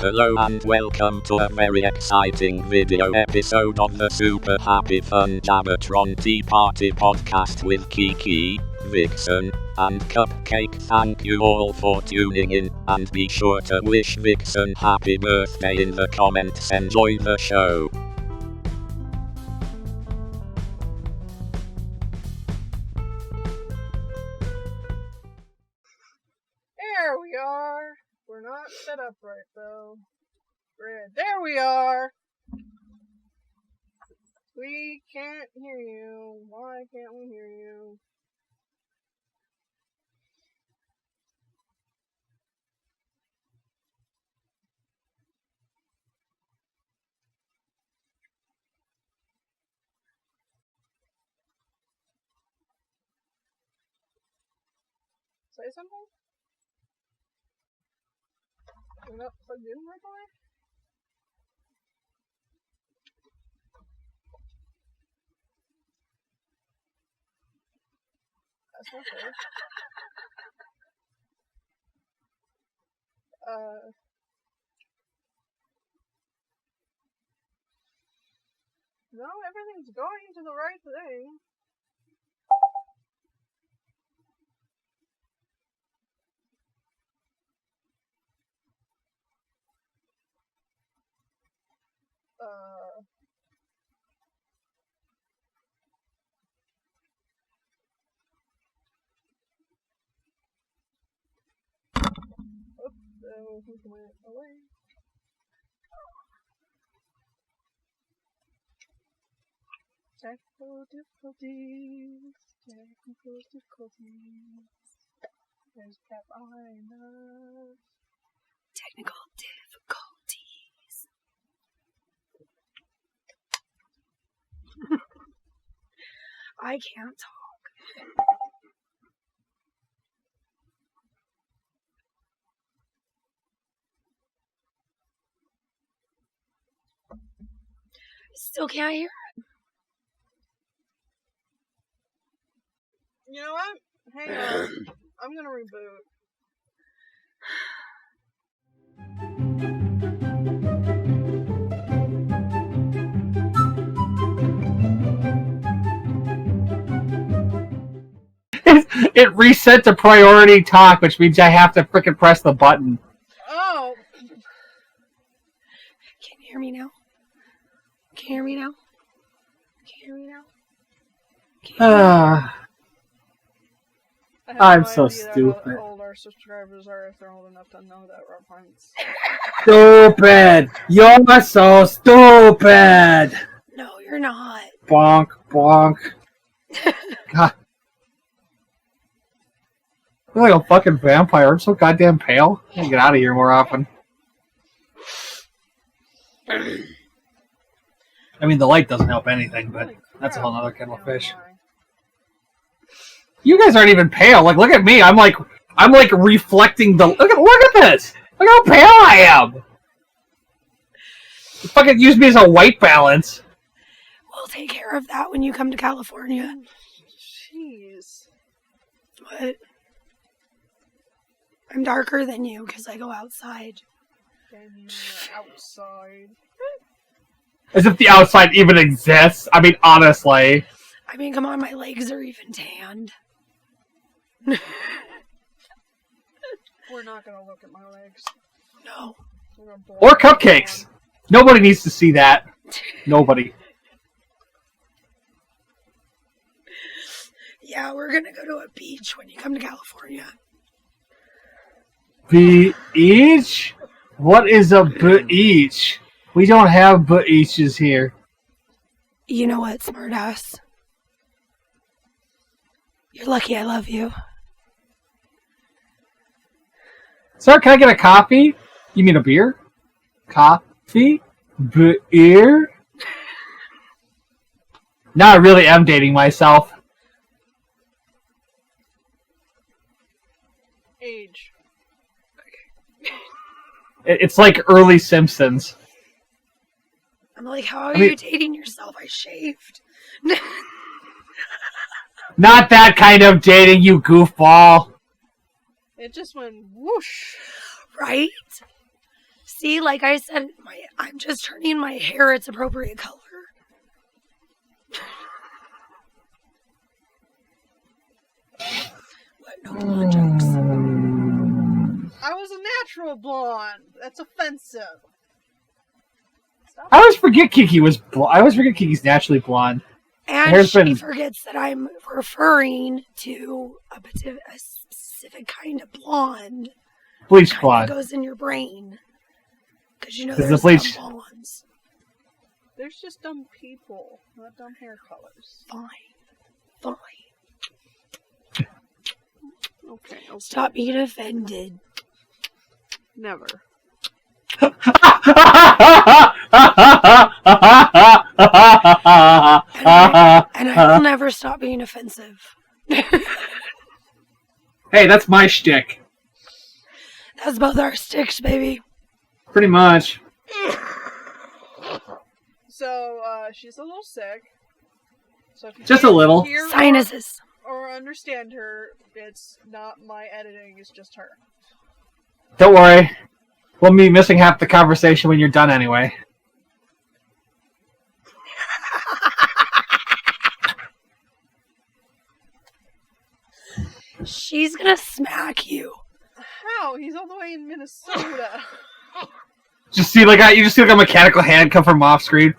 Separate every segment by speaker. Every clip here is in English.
Speaker 1: Hello and welcome to a very exciting video episode of the super happy fun Jabbertron Tea Party podcast with Kiki, Vixen, and Cupcake. Thank you all for tuning in, and be sure to wish Vixen happy birthday in the comments. Enjoy the show.
Speaker 2: There we are. We're not set up right though. There we are. We can't hear you. Why can't we hear you? Say something? You're not plugged in right away? That's not fair. No, everything's going to the right thing. So he went away. Technical difficulties. There's Cat behind us.
Speaker 3: Technical difficulties. I can't talk. Still can't hear it.
Speaker 2: You know what? Hang on. I'm gonna reboot.
Speaker 4: It reset to priority talk, which means I have to frickin' press the button.
Speaker 2: Oh!
Speaker 3: Can you hear me now? Can you hear me now? Can you hear me now?
Speaker 4: I'm so stupid.
Speaker 2: How old our subscribers are if they're old enough to know that reference.
Speaker 4: Stupid! You're so stupid!
Speaker 3: No, you're not.
Speaker 4: Bonk, bonk. God. I'm like a fucking vampire. I'm so goddamn pale. I gotta get out of here more often. I mean, the light doesn't help anything, but that's a whole other kettle of fish. You guys aren't even pale. Like, look at me. I'm like reflecting the. Look at this. Look how pale I am. You fucking use me as a white balance.
Speaker 3: We'll take care of that when you come to California.
Speaker 2: Jeez.
Speaker 3: What? I'm darker than you because I go outside.
Speaker 2: Outside.
Speaker 4: As if the outside even exists. I mean, honestly.
Speaker 3: I mean, come on, my legs are even tanned.
Speaker 2: We're not gonna look at my legs.
Speaker 3: No.
Speaker 4: Or cupcakes. Nobody needs to see that. Nobody.
Speaker 3: Yeah, we're gonna go to a beach when you come to California.
Speaker 4: Beach? What is a beach? We don't have beaches here.
Speaker 3: You know what, smartass? You're lucky I love you.
Speaker 4: Sir, can I get a coffee? You mean a beer? Coffee? Beer? Now I really am dating myself.
Speaker 2: Age.
Speaker 4: It's like early Simpsons.
Speaker 3: I'm like, how are you dating yourself? I shaved.
Speaker 4: Not that kind of dating, you goofball.
Speaker 2: It just went whoosh.
Speaker 3: Right? See, like I said, I'm just turning my hair its appropriate color. What? No blonde jokes.
Speaker 2: I was a natural blonde. That's offensive. Stop.
Speaker 4: I always forget Kiki was I always forget Kiki's naturally blonde.
Speaker 3: And she forgets that I'm referring to a specific kind of blonde.
Speaker 4: Bleach blonde.
Speaker 3: That goes in your brain. Because you know
Speaker 4: There's
Speaker 3: there's
Speaker 4: bleach.
Speaker 3: dumb blondes.
Speaker 2: There's just dumb people, not dumb hair colors.
Speaker 3: Fine.
Speaker 2: Okay.
Speaker 3: Stop being offended.
Speaker 2: Never.
Speaker 3: And I will never stop being offensive.
Speaker 4: Hey, that's my shtick.
Speaker 3: That's both our sticks, baby.
Speaker 4: Pretty much.
Speaker 2: So, she's a little sick. So if you
Speaker 4: Just a
Speaker 2: can't
Speaker 4: little.
Speaker 2: hear
Speaker 3: Sinuses.
Speaker 2: or understand her, it's not my editing, it's just her.
Speaker 4: Don't worry. We'll be missing half the conversation when you're done anyway.
Speaker 3: She's gonna smack you.
Speaker 2: How? He's all the way in Minnesota.
Speaker 4: You just see like a mechanical hand come from off screen.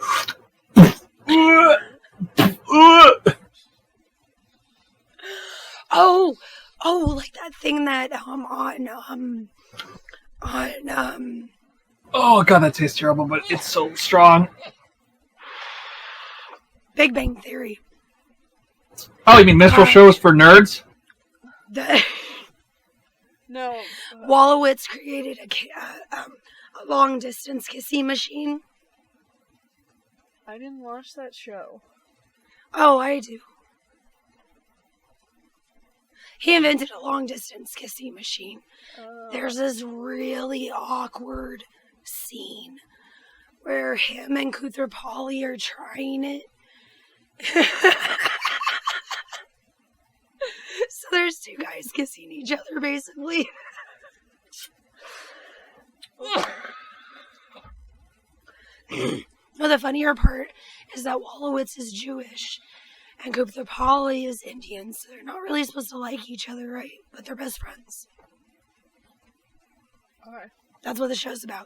Speaker 3: Oh, like that thing that
Speaker 4: Oh god, that tastes terrible, but it's so strong.
Speaker 3: Big Bang Theory.
Speaker 4: Oh, you mean minstrel shows for nerds?
Speaker 2: No.
Speaker 3: Wallowitz created a long distance kissing machine.
Speaker 2: I didn't watch that show.
Speaker 3: Oh, I do. He invented a long distance kissing machine. There's this really awkward scene where him and Kuthrapali are trying it. So there's two guys kissing each other, basically. Well, the funnier part is that Wallowitz is Jewish and Kuthrapali is Indian, so they're not really supposed to like each other, right? But they're best friends.
Speaker 2: Okay.
Speaker 3: That's what the show's about.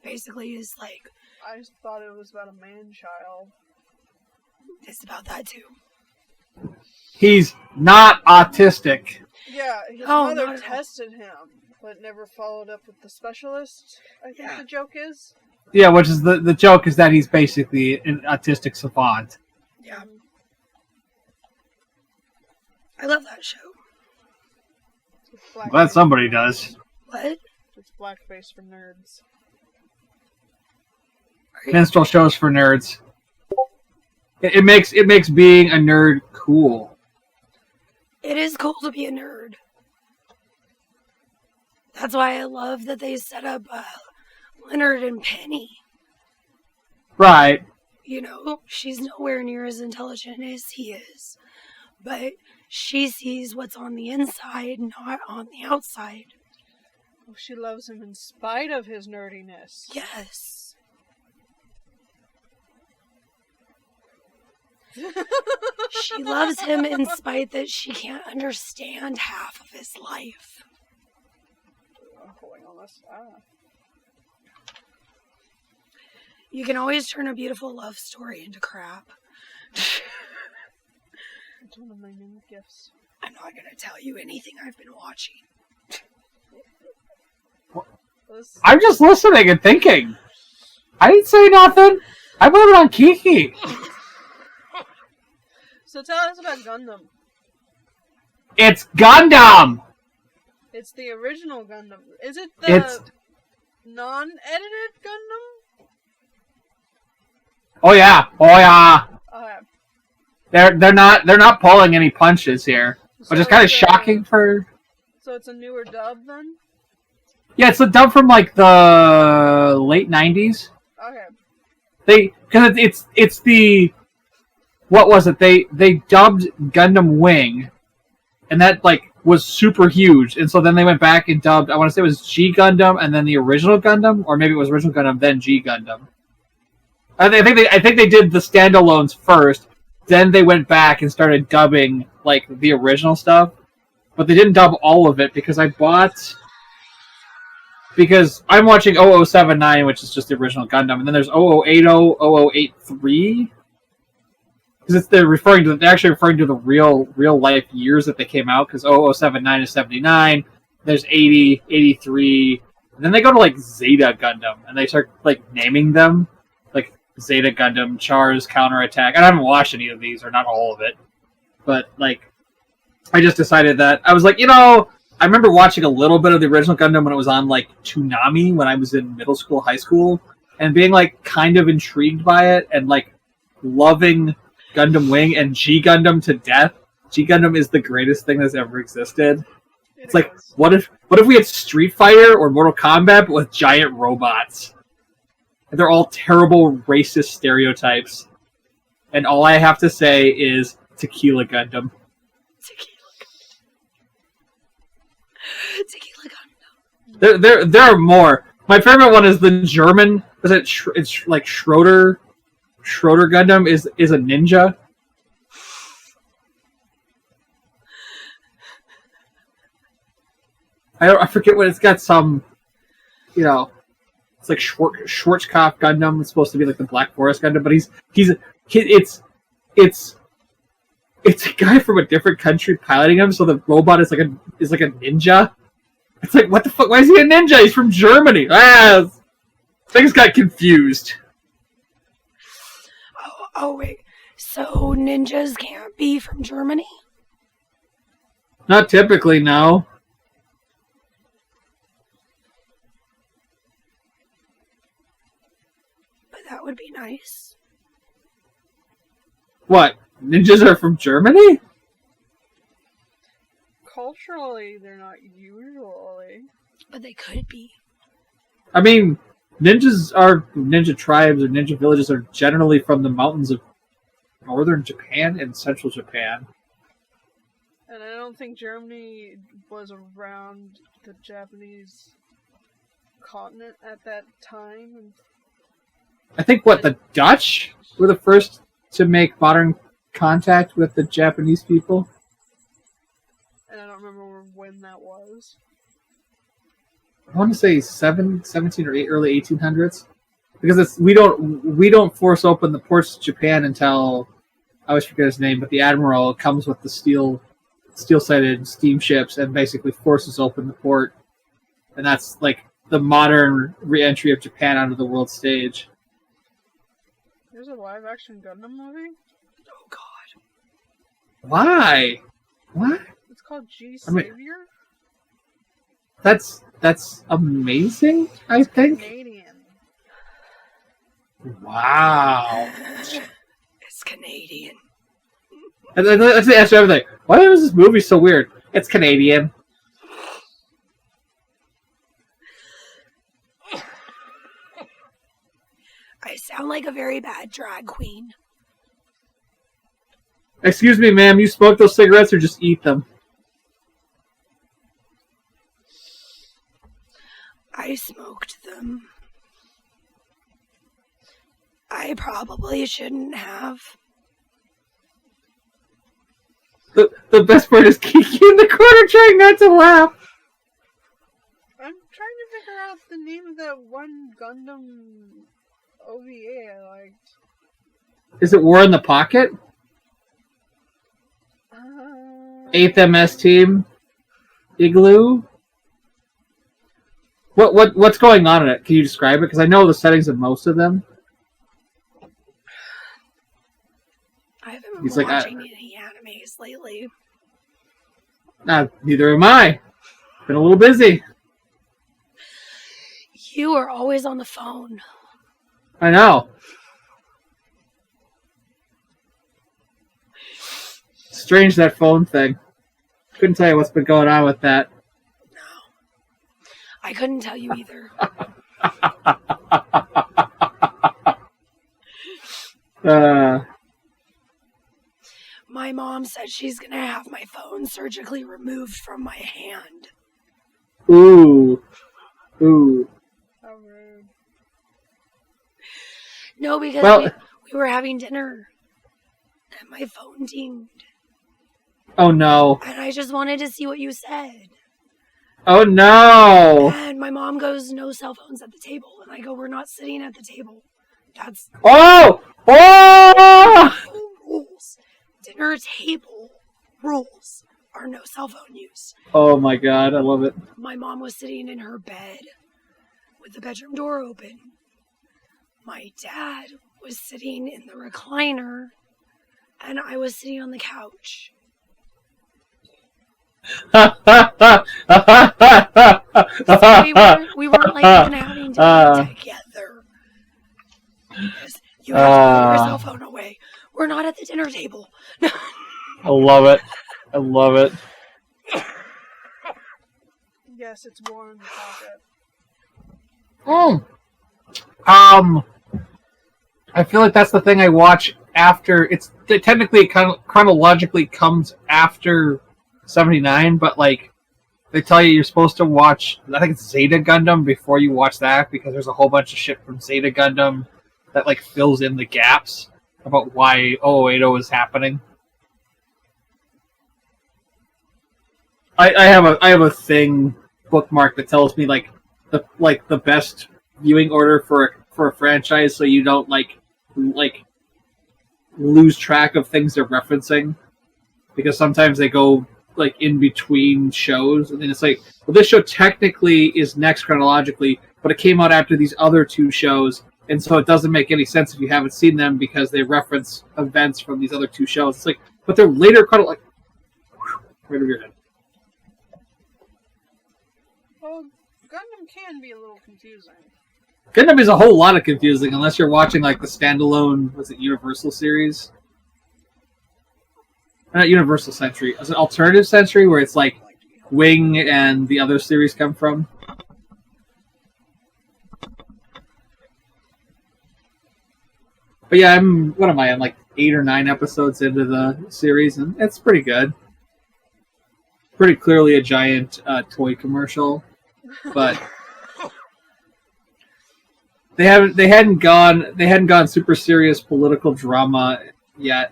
Speaker 3: Basically, is like...
Speaker 2: I just thought it was about a man-child.
Speaker 3: It's about that, too.
Speaker 4: He's not autistic.
Speaker 2: Yeah, his
Speaker 3: Oh,
Speaker 2: mother tested him, but never followed up with the specialist, I think the joke is.
Speaker 4: Yeah, which is the joke is that he's basically an autistic savant.
Speaker 3: Yeah. I love that show.
Speaker 2: I'm
Speaker 4: Glad somebody does.
Speaker 3: What?
Speaker 2: It's blackface for nerds.
Speaker 4: Minstrel shows for nerds. It makes being a nerd cool.
Speaker 3: It is cool to be a nerd. That's why I love that they set up Leonard and Penny.
Speaker 4: Right.
Speaker 3: You know, she's nowhere near as intelligent as he is. But she sees what's on the inside, not on the outside.
Speaker 2: Oh, she loves him in spite of his nerdiness.
Speaker 3: Yes. She loves him in spite that she can't understand half of his life. You can always turn a beautiful love story into crap.
Speaker 2: It's one of my new gifts.
Speaker 3: I'm not going to tell you anything I've been watching.
Speaker 4: I'm just listening and thinking. I didn't say nothing. I blame it on Kiki.
Speaker 2: So tell us about Gundam.
Speaker 4: It's Gundam.
Speaker 2: It's the original Gundam. Is it the non-edited Gundam?
Speaker 4: Oh yeah.
Speaker 2: Okay.
Speaker 4: They're not pulling any punches here, which is kind of shocking for.
Speaker 2: So it's a newer dub then?
Speaker 4: Yeah, it's a dub from like the late '90s.
Speaker 2: Okay.
Speaker 4: Because it's the. What was it? They dubbed Gundam Wing, and that like was super huge. And so then they went back and dubbed, I want to say it was G Gundam and then the original Gundam, or maybe it was original Gundam, then G Gundam. I think they did the standalones first, then they went back and started dubbing like the original stuff. But they didn't dub all of it because I'm watching 0079, which is just the original Gundam, and then there's 0080, 0083. Because they're actually referring to the real life years that they came out. Because 0079 is 79. There's 80, 83, and then they go to like Zeta Gundam, and they start like naming them, like Zeta Gundam, Char's Counterattack. I haven't watched any of these, or not all of it, but like I just decided that I was like, I remember watching a little bit of the original Gundam when it was on like Toonami when I was in middle school, high school, and being like kind of intrigued by it and like loving Gundam Wing and G Gundam to death. G Gundam is the greatest thing that's ever existed. It's like, what if we had Street Fighter or Mortal Kombat but with giant robots? And they're all terrible racist stereotypes. And all I have to say is Tequila Gundam.
Speaker 3: Tequila Gundam.
Speaker 4: There are more. My favorite one is the German. It's like Schroeder Gundam is a ninja. I forget what it's got. Some, it's like Schwarzkopf Gundam. It's supposed to be like the Black Forest Gundam, but it's a guy from a different country piloting him. So the robot is like a ninja. It's like, what the fuck? Why is he a ninja? He's from Germany. Things got confused.
Speaker 3: Oh, wait. So ninjas can't be from Germany?
Speaker 4: Not typically, no.
Speaker 3: But that would be nice.
Speaker 4: What? Ninjas are from Germany?
Speaker 2: Culturally, they're not usually.
Speaker 3: But they could be.
Speaker 4: I mean, ninja tribes or ninja villages are generally from the mountains of northern Japan and central Japan.
Speaker 2: And I don't think Germany was around the Japanese continent at that time.
Speaker 4: I think, the Dutch were the first to make modern contact with the Japanese people?
Speaker 2: And I don't remember when that was.
Speaker 4: I want to say 17 or early 1800s, because we don't force open the ports of Japan until, I always forget his name, but the admiral comes with the steel-sided steamships and basically forces open the port, and that's like the modern re-entry of Japan onto the world stage.
Speaker 2: There's a live-action Gundam movie?
Speaker 3: Oh God!
Speaker 4: Why? What?
Speaker 2: It's called G Savior.
Speaker 4: That's amazing, I think.
Speaker 2: Canadian.
Speaker 4: Wow.
Speaker 3: It's Canadian.
Speaker 4: That's the answer to everything. Why is this movie so weird? It's Canadian.
Speaker 3: I sound like a very bad drag queen.
Speaker 4: Excuse me, ma'am, you smoke those cigarettes or just eat them?
Speaker 3: I smoked them. I probably shouldn't have.
Speaker 4: The best part is Kiki in the corner trying not to laugh.
Speaker 2: I'm trying to figure out the name of that one Gundam OVA I liked.
Speaker 4: Is it War in the Pocket? 8th MS Team? Igloo? What's going on in it? Can you describe it? Because I know the settings of most of them.
Speaker 3: I haven't been watching any animes lately.
Speaker 4: Neither am I. Been a little busy.
Speaker 3: You are always on the phone.
Speaker 4: I know. Strange, that phone thing. Couldn't tell you what's been going on with that.
Speaker 3: No. I couldn't tell you either.
Speaker 4: My
Speaker 3: mom said she's gonna have my phone surgically removed from my hand.
Speaker 4: Ooh. Ooh.
Speaker 2: How rude.
Speaker 3: No, because we were having dinner and my phone dinged.
Speaker 4: Oh no.
Speaker 3: And I just wanted to see what you said.
Speaker 4: Oh no.
Speaker 3: And my mom goes, no cell phones at the table. And I go, we're not sitting at the table. That's
Speaker 4: Oh!
Speaker 3: rules. Dinner table rules are no cell phone use.
Speaker 4: Oh my god, I love it.
Speaker 3: My mom was sitting in her bed with the bedroom door open. My dad was sitting in the recliner, and I was sitting on the couch. So we weren't like even having dinner together. You have to put your cell phone away. We're not at the dinner table.
Speaker 4: I love it. I love it.
Speaker 2: Yes, it's warm in the pocket.
Speaker 4: I feel like that's the thing I watch after. It technically chronologically comes after 79, but like they tell you you're supposed to watch. I think it's Zeta Gundam before you watch that because there's a whole bunch of shit from Zeta Gundam that like fills in the gaps about why 0080 is happening. I have a thing bookmark that tells me like the best viewing order for a franchise, so you don't like lose track of things they're referencing, because sometimes they go like in between shows, and then it's like, well, this show technically is next chronologically, but it came out after these other two shows, and so it doesn't make any sense if you haven't seen them because they reference events from these other two shows. It's like, but they're later right over your head.
Speaker 2: Well, Gundam can be a little confusing.
Speaker 4: Gundam is a whole lot of confusing unless you're watching like the standalone, was it Universal series? Not Universal Century. It's an alternative century where it's like Wing and the other series come from. But yeah, I'm like 8 or 9 episodes into the series, and it's pretty good. Pretty clearly a giant toy commercial, but they hadn't gone super serious political drama yet.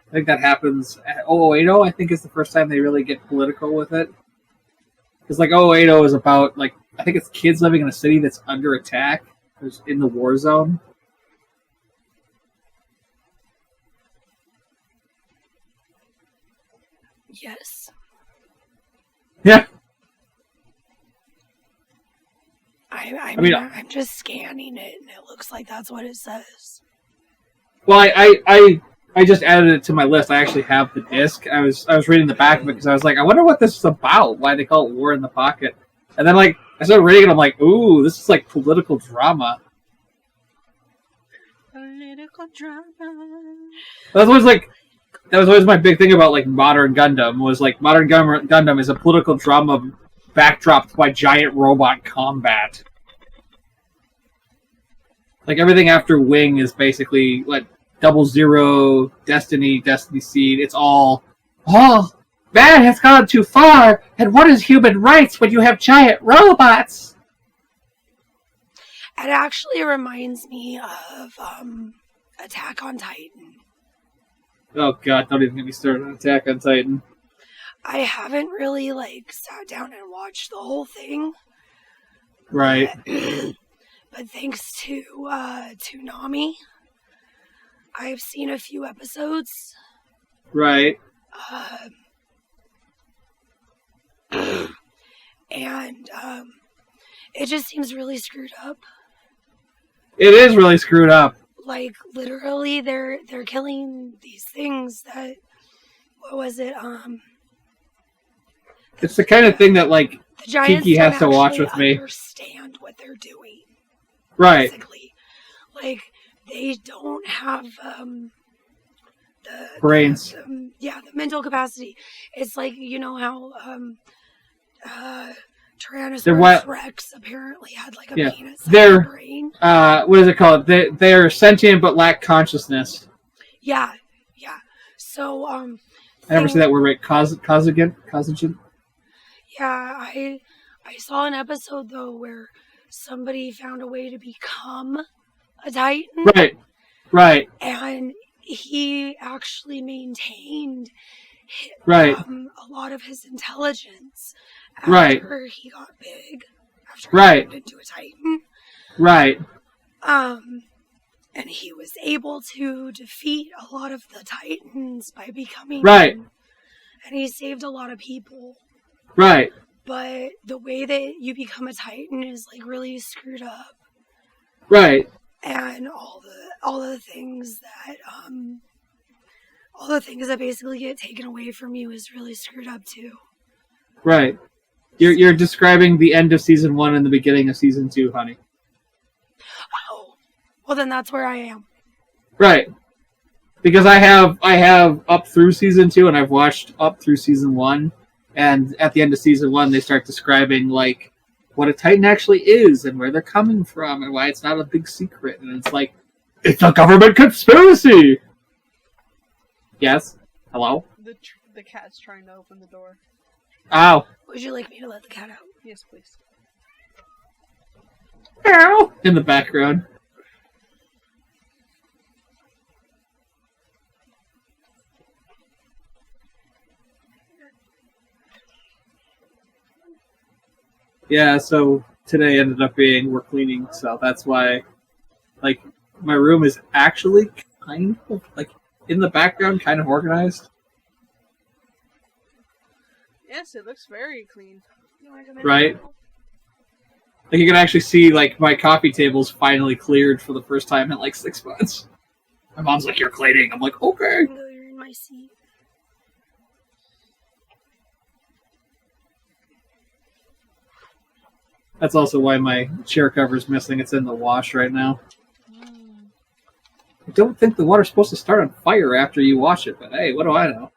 Speaker 4: I think that happens at 0080. I think is the first time they really get political with it. Because like 0080 is about like, I think it's kids living in a city that's under attack, who's in the war zone.
Speaker 3: Yes.
Speaker 4: Yeah.
Speaker 3: I'm just scanning it, and it looks like that's what it says.
Speaker 4: Well, I just added it to my list. I actually have the disc. I was reading the back of it because I was like, I wonder what this is about. Why they call it War in the Pocket? And then like I started reading it. I'm like, ooh, this is like political drama.
Speaker 2: Political drama.
Speaker 4: That was always my big thing about like modern Gundam. Was like modern Gundam is a political drama backdropped by giant robot combat. Like everything after Wing is basically like 00, Destiny Seed. It's all, man has gone too far. And what is human rights when you have giant robots?
Speaker 3: It actually reminds me of Attack on Titan.
Speaker 4: Oh god, don't even get me started on Attack on Titan.
Speaker 3: I haven't really like sat down and watched the whole thing.
Speaker 4: Right.
Speaker 3: But thanks to Toonami, I've seen a few episodes.
Speaker 4: Right.
Speaker 3: And it just seems really screwed up.
Speaker 4: It is really screwed up.
Speaker 3: Like literally, they're killing these things that. What was it?
Speaker 4: It's the kind of thing that like
Speaker 3: the Giants
Speaker 4: Kiki has to watch with me.
Speaker 3: Understand what they're doing.
Speaker 4: Right.
Speaker 3: Basically, like they don't have the
Speaker 4: brains.
Speaker 3: The mental capacity. It's like, you know how Tyrannosaurus Rex apparently had like a penis-sized brain.
Speaker 4: What is it called? They're sentient but lack consciousness.
Speaker 3: Yeah. So
Speaker 4: I never say that word right. Cosagent?
Speaker 3: Yeah, I saw an episode, though, where somebody found a way to become a Titan.
Speaker 4: Right.
Speaker 3: And he actually maintained
Speaker 4: Right.
Speaker 3: a lot of his intelligence after he got big, after he turned into a Titan.
Speaker 4: Right.
Speaker 3: And he was able to defeat a lot of the Titans by becoming
Speaker 4: Right.
Speaker 3: And he saved a lot of people.
Speaker 4: Right.
Speaker 3: But the way that you become a Titan is like really screwed up.
Speaker 4: Right.
Speaker 3: And all the things that basically get taken away from you is really screwed up too.
Speaker 4: Right. You're describing the end of season 1 and the beginning of season 2, honey.
Speaker 3: Oh. Well, then that's where I am.
Speaker 4: Right. Because I have up through season 2 and I've watched up through season 1, and at the end of season 1 they start describing like what a Titan actually is and where they're coming from and why it's not a big secret, and it's like, it's a government conspiracy. Yes? Hello?
Speaker 2: The cat's trying to open the door.
Speaker 4: Ow.
Speaker 3: Would you like me to let the cat out?
Speaker 2: Yes, please.
Speaker 4: Ow. In the background. Yeah, so today ended up being, we're cleaning, so that's why, like, my room is actually kind of, like, in the background, kind of organized.
Speaker 2: Yes, it looks very clean.
Speaker 4: Right? Like, you can actually see, like, my coffee table's finally cleared for the first time in, like, 6 months. My mom's like, you're cleaning. I'm like, okay.
Speaker 3: You're in my seat.
Speaker 4: That's also why my chair cover's missing. It's in the wash right now. I don't think the water's supposed to start on fire after you wash it, but hey, what do I know?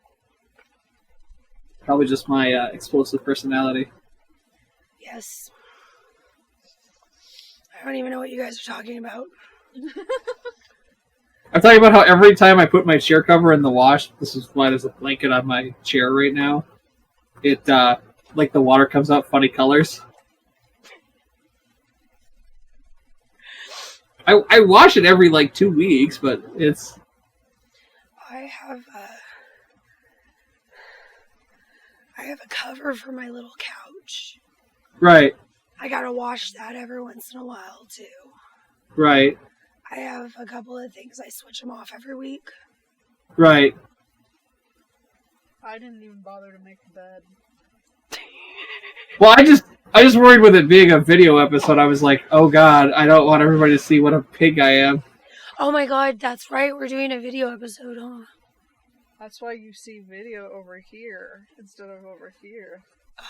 Speaker 4: Probably just my explosive personality.
Speaker 3: Yes. I don't even know what you guys are talking about.
Speaker 4: I'm talking about how every time I put my chair cover in the wash, this is why there's a blanket on my chair right now, it, like the water comes out funny colors. I wash it every, like, 2 weeks, but it's...
Speaker 3: I have a cover for my little couch.
Speaker 4: Right.
Speaker 3: I gotta wash that every once in a while, too.
Speaker 4: Right.
Speaker 3: I have a couple of things, I switch them off every week.
Speaker 4: Right.
Speaker 2: I didn't even bother to make the bed.
Speaker 4: Well, I just worried with it being a video episode. I was like, oh god, I don't want everybody to see what a pig I am.
Speaker 3: Oh my god, that's right, we're doing a video episode, huh?
Speaker 2: That's why you see video over here instead of over here.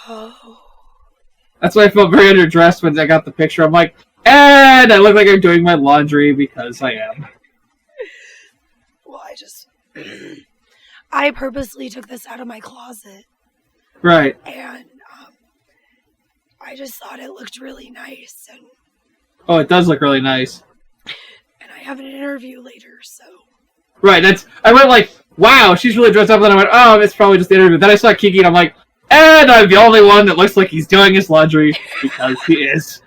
Speaker 3: Oh.
Speaker 4: That's why I felt very underdressed when I got the picture. I'm like, and I look like I'm doing my laundry because I am.
Speaker 3: Well, I purposely took this out of my closet.
Speaker 4: Right.
Speaker 3: And I just thought it looked really nice. And
Speaker 4: oh, it does look really nice.
Speaker 3: And I have an interview later, so.
Speaker 4: Right, I went like, wow, she's really dressed up. And then I went, oh, it's probably just the interview. Then I saw Kiki and I'm like, and I'm the only one that looks like he's doing his laundry because he is.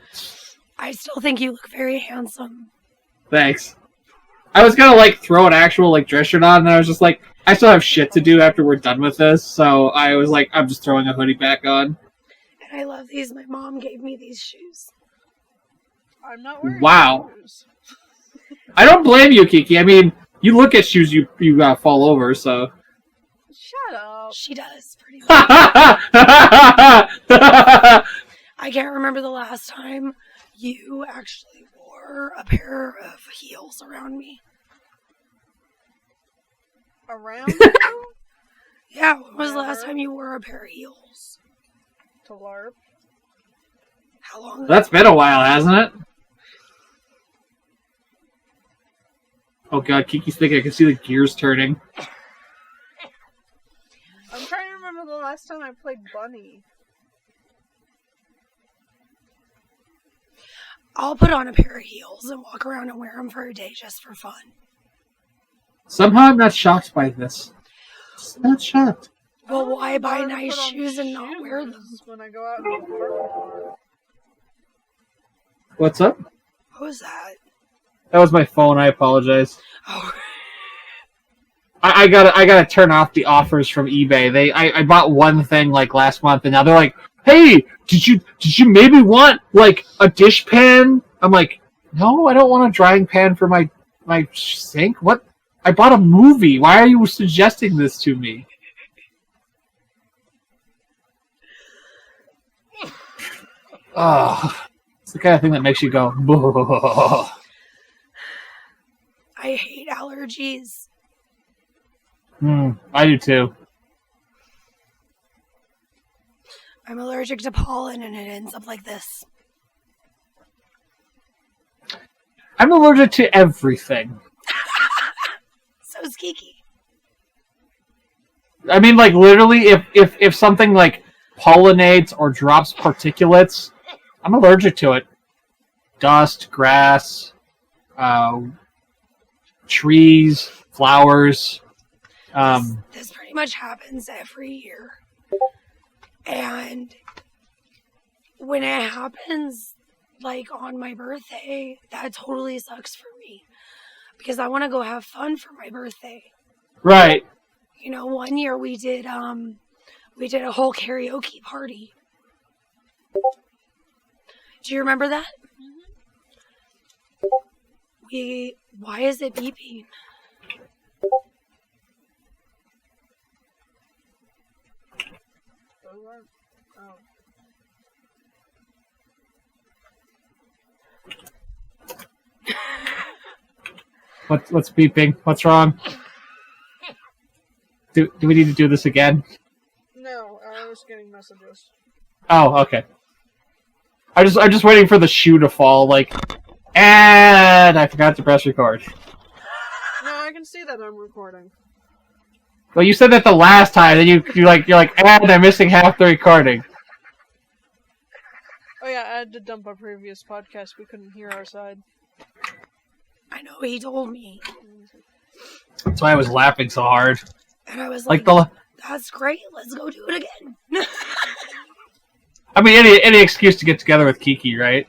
Speaker 3: I still think you look very handsome.
Speaker 4: Thanks. I was gonna like throw an actual like dress shirt on, and I was just like, I still have shit to do after we're done with this, so I was like, I'm just throwing a hoodie back on.
Speaker 3: And I love these. My mom gave me these shoes.
Speaker 2: I'm not wearing shoes.
Speaker 4: I don't blame you, Kiki. I mean, you look at shoes, you fall over, so.
Speaker 2: Shut up.
Speaker 3: She does, pretty much. I can't remember the last time you actually wore a pair of heels around me.
Speaker 2: Around you?
Speaker 3: Yeah, when was the last time you wore a pair of heels?
Speaker 2: To LARP.
Speaker 3: How long ago?
Speaker 4: That's been a while, hasn't it? Oh god, Kiki's thinking I can see the gears turning.
Speaker 2: I'm trying to remember the last time I played Bunny.
Speaker 3: I'll put on a pair of heels and walk around and wear them for a day just for fun.
Speaker 4: Somehow I'm not shocked by this. Not shocked.
Speaker 3: Well, why
Speaker 2: I
Speaker 3: buy
Speaker 2: don't know
Speaker 3: nice
Speaker 2: how to put on
Speaker 3: shoes and not wear them?
Speaker 2: shoes when I go out in the parking lot.
Speaker 4: What's up?
Speaker 3: What was that?
Speaker 4: That was my phone. I apologize.
Speaker 3: Oh,
Speaker 4: I gotta turn off the offers from eBay. I bought one thing like last month, and now they're like, "Hey, did you maybe want like a dish pan?" I'm like, "No, I don't want a drying pan for my sink. What? I bought a movie. Why are you suggesting this to me?" Oh, it's the kind of thing that makes you go, "Boo."
Speaker 3: I hate allergies.
Speaker 4: I do too.
Speaker 3: I'm allergic to pollen, and it ends up like this.
Speaker 4: I'm allergic to everything.
Speaker 3: So is Kiki.
Speaker 4: I mean, like, literally, if something, like, pollinates or drops particulates, I'm allergic to it. Dust, grass, trees, flowers.
Speaker 3: This pretty much happens every year. And when it happens, like, on my birthday, that totally sucks for me. Because I want to go have fun for my birthday.
Speaker 4: Right.
Speaker 3: You know, one year we did a whole karaoke party. Do you remember that?
Speaker 2: Mm-hmm.
Speaker 3: Why is it beeping?
Speaker 2: Oh.
Speaker 4: What's beeping? What's wrong? Do we need to do this again?
Speaker 2: No, I was getting messages.
Speaker 4: Oh, okay. I'm just waiting for the shoe to fall, like, and I forgot to press record.
Speaker 2: No, I can see that I'm recording.
Speaker 4: Well, you said that the last time, then you're like, and I'm missing half the recording.
Speaker 2: Oh yeah, I had to dump a previous podcast. We couldn't hear our side.
Speaker 3: I know, he told me.
Speaker 4: That's why I was laughing so hard.
Speaker 3: And I was
Speaker 4: Like
Speaker 3: like, that's great, let's go do it again.
Speaker 4: I mean, any excuse to get together with Kiki, right?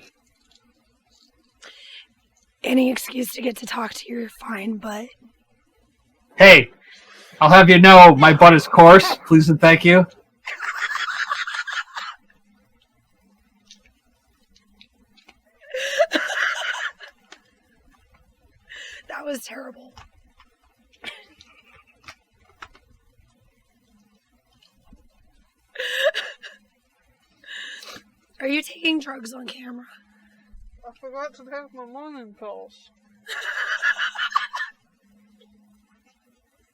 Speaker 3: Any excuse to get to talk to your fine butt.
Speaker 4: Hey, I'll have you know my butt is coarse. Please and thank you.
Speaker 3: That was terrible. Are you taking drugs on camera?
Speaker 2: I forgot to take my morning pills.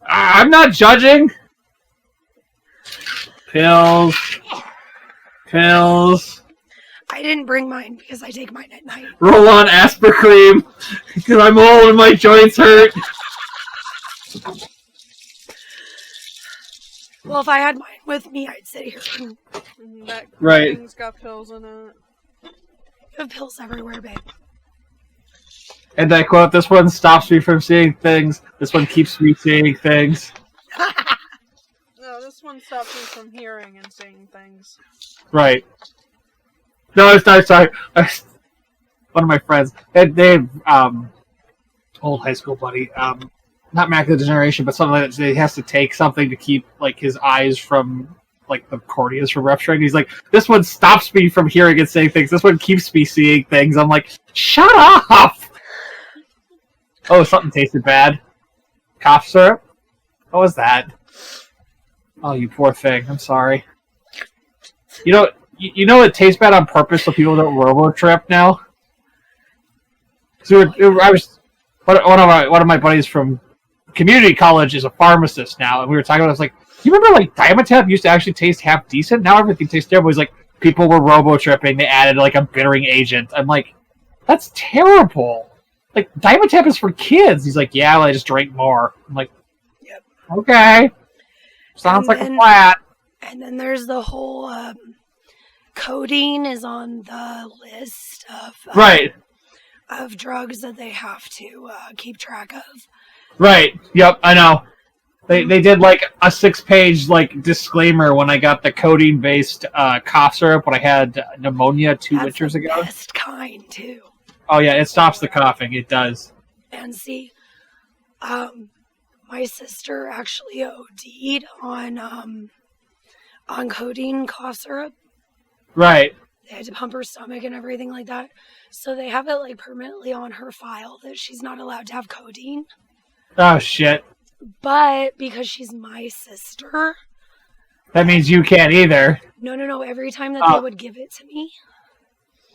Speaker 4: I'm not judging. Pills.
Speaker 3: I didn't bring mine because I take mine at night.
Speaker 4: Roll on Aspercream because I'm old and my joints hurt.
Speaker 3: Well, if I had mine with me, I'd sit here.
Speaker 2: And that
Speaker 4: Right.
Speaker 2: thing's got pills in it.
Speaker 3: You have pills everywhere, babe.
Speaker 4: And I quote, "This one stops me from seeing things. This one keeps me seeing things."
Speaker 2: No, this one stops me from hearing and seeing things.
Speaker 4: Right. No, it's not. Sorry. One of my friends, they old high school buddy, not macular degeneration, but something like that. He has to take something to keep like his eyes from like the corneas from rupturing. He's like, "This one stops me from hearing and saying things. This one keeps me seeing things." I'm like, "Shut up!" Oh, something tasted bad. Cough syrup? What was that? Oh, you poor thing. I'm sorry. You know it tastes bad on purpose so people don't robo-trip now? So one of my buddies from community college is a pharmacist now, and we were talking about it. I was like, you remember like Dimetapp used to actually taste half decent? Now everything tastes terrible. He's like, people were robo-tripping. They added like a bittering agent. I'm like, that's terrible. Like, Dimetapp is for kids. He's like, yeah, well, I just drank more. I'm like,
Speaker 3: Yep.
Speaker 4: Okay. Sounds like a flat.
Speaker 3: And then there's the whole codeine is on the list of
Speaker 4: Right.
Speaker 3: of drugs that they have to keep track of.
Speaker 4: Right. Yep, I know. They did like a 6-page like disclaimer when I got the codeine based cough syrup when I had pneumonia 2 winters ago.
Speaker 3: Best kind too.
Speaker 4: Oh yeah, it stops the coughing. It does.
Speaker 3: And see, my sister actually OD'd on codeine cough syrup.
Speaker 4: Right.
Speaker 3: They had to pump her stomach and everything like that. So they have it like permanently on her file that she's not allowed to have codeine.
Speaker 4: Oh shit.
Speaker 3: But because she's my sister,
Speaker 4: that means you can't either.
Speaker 3: No. Every time that they would give it to me,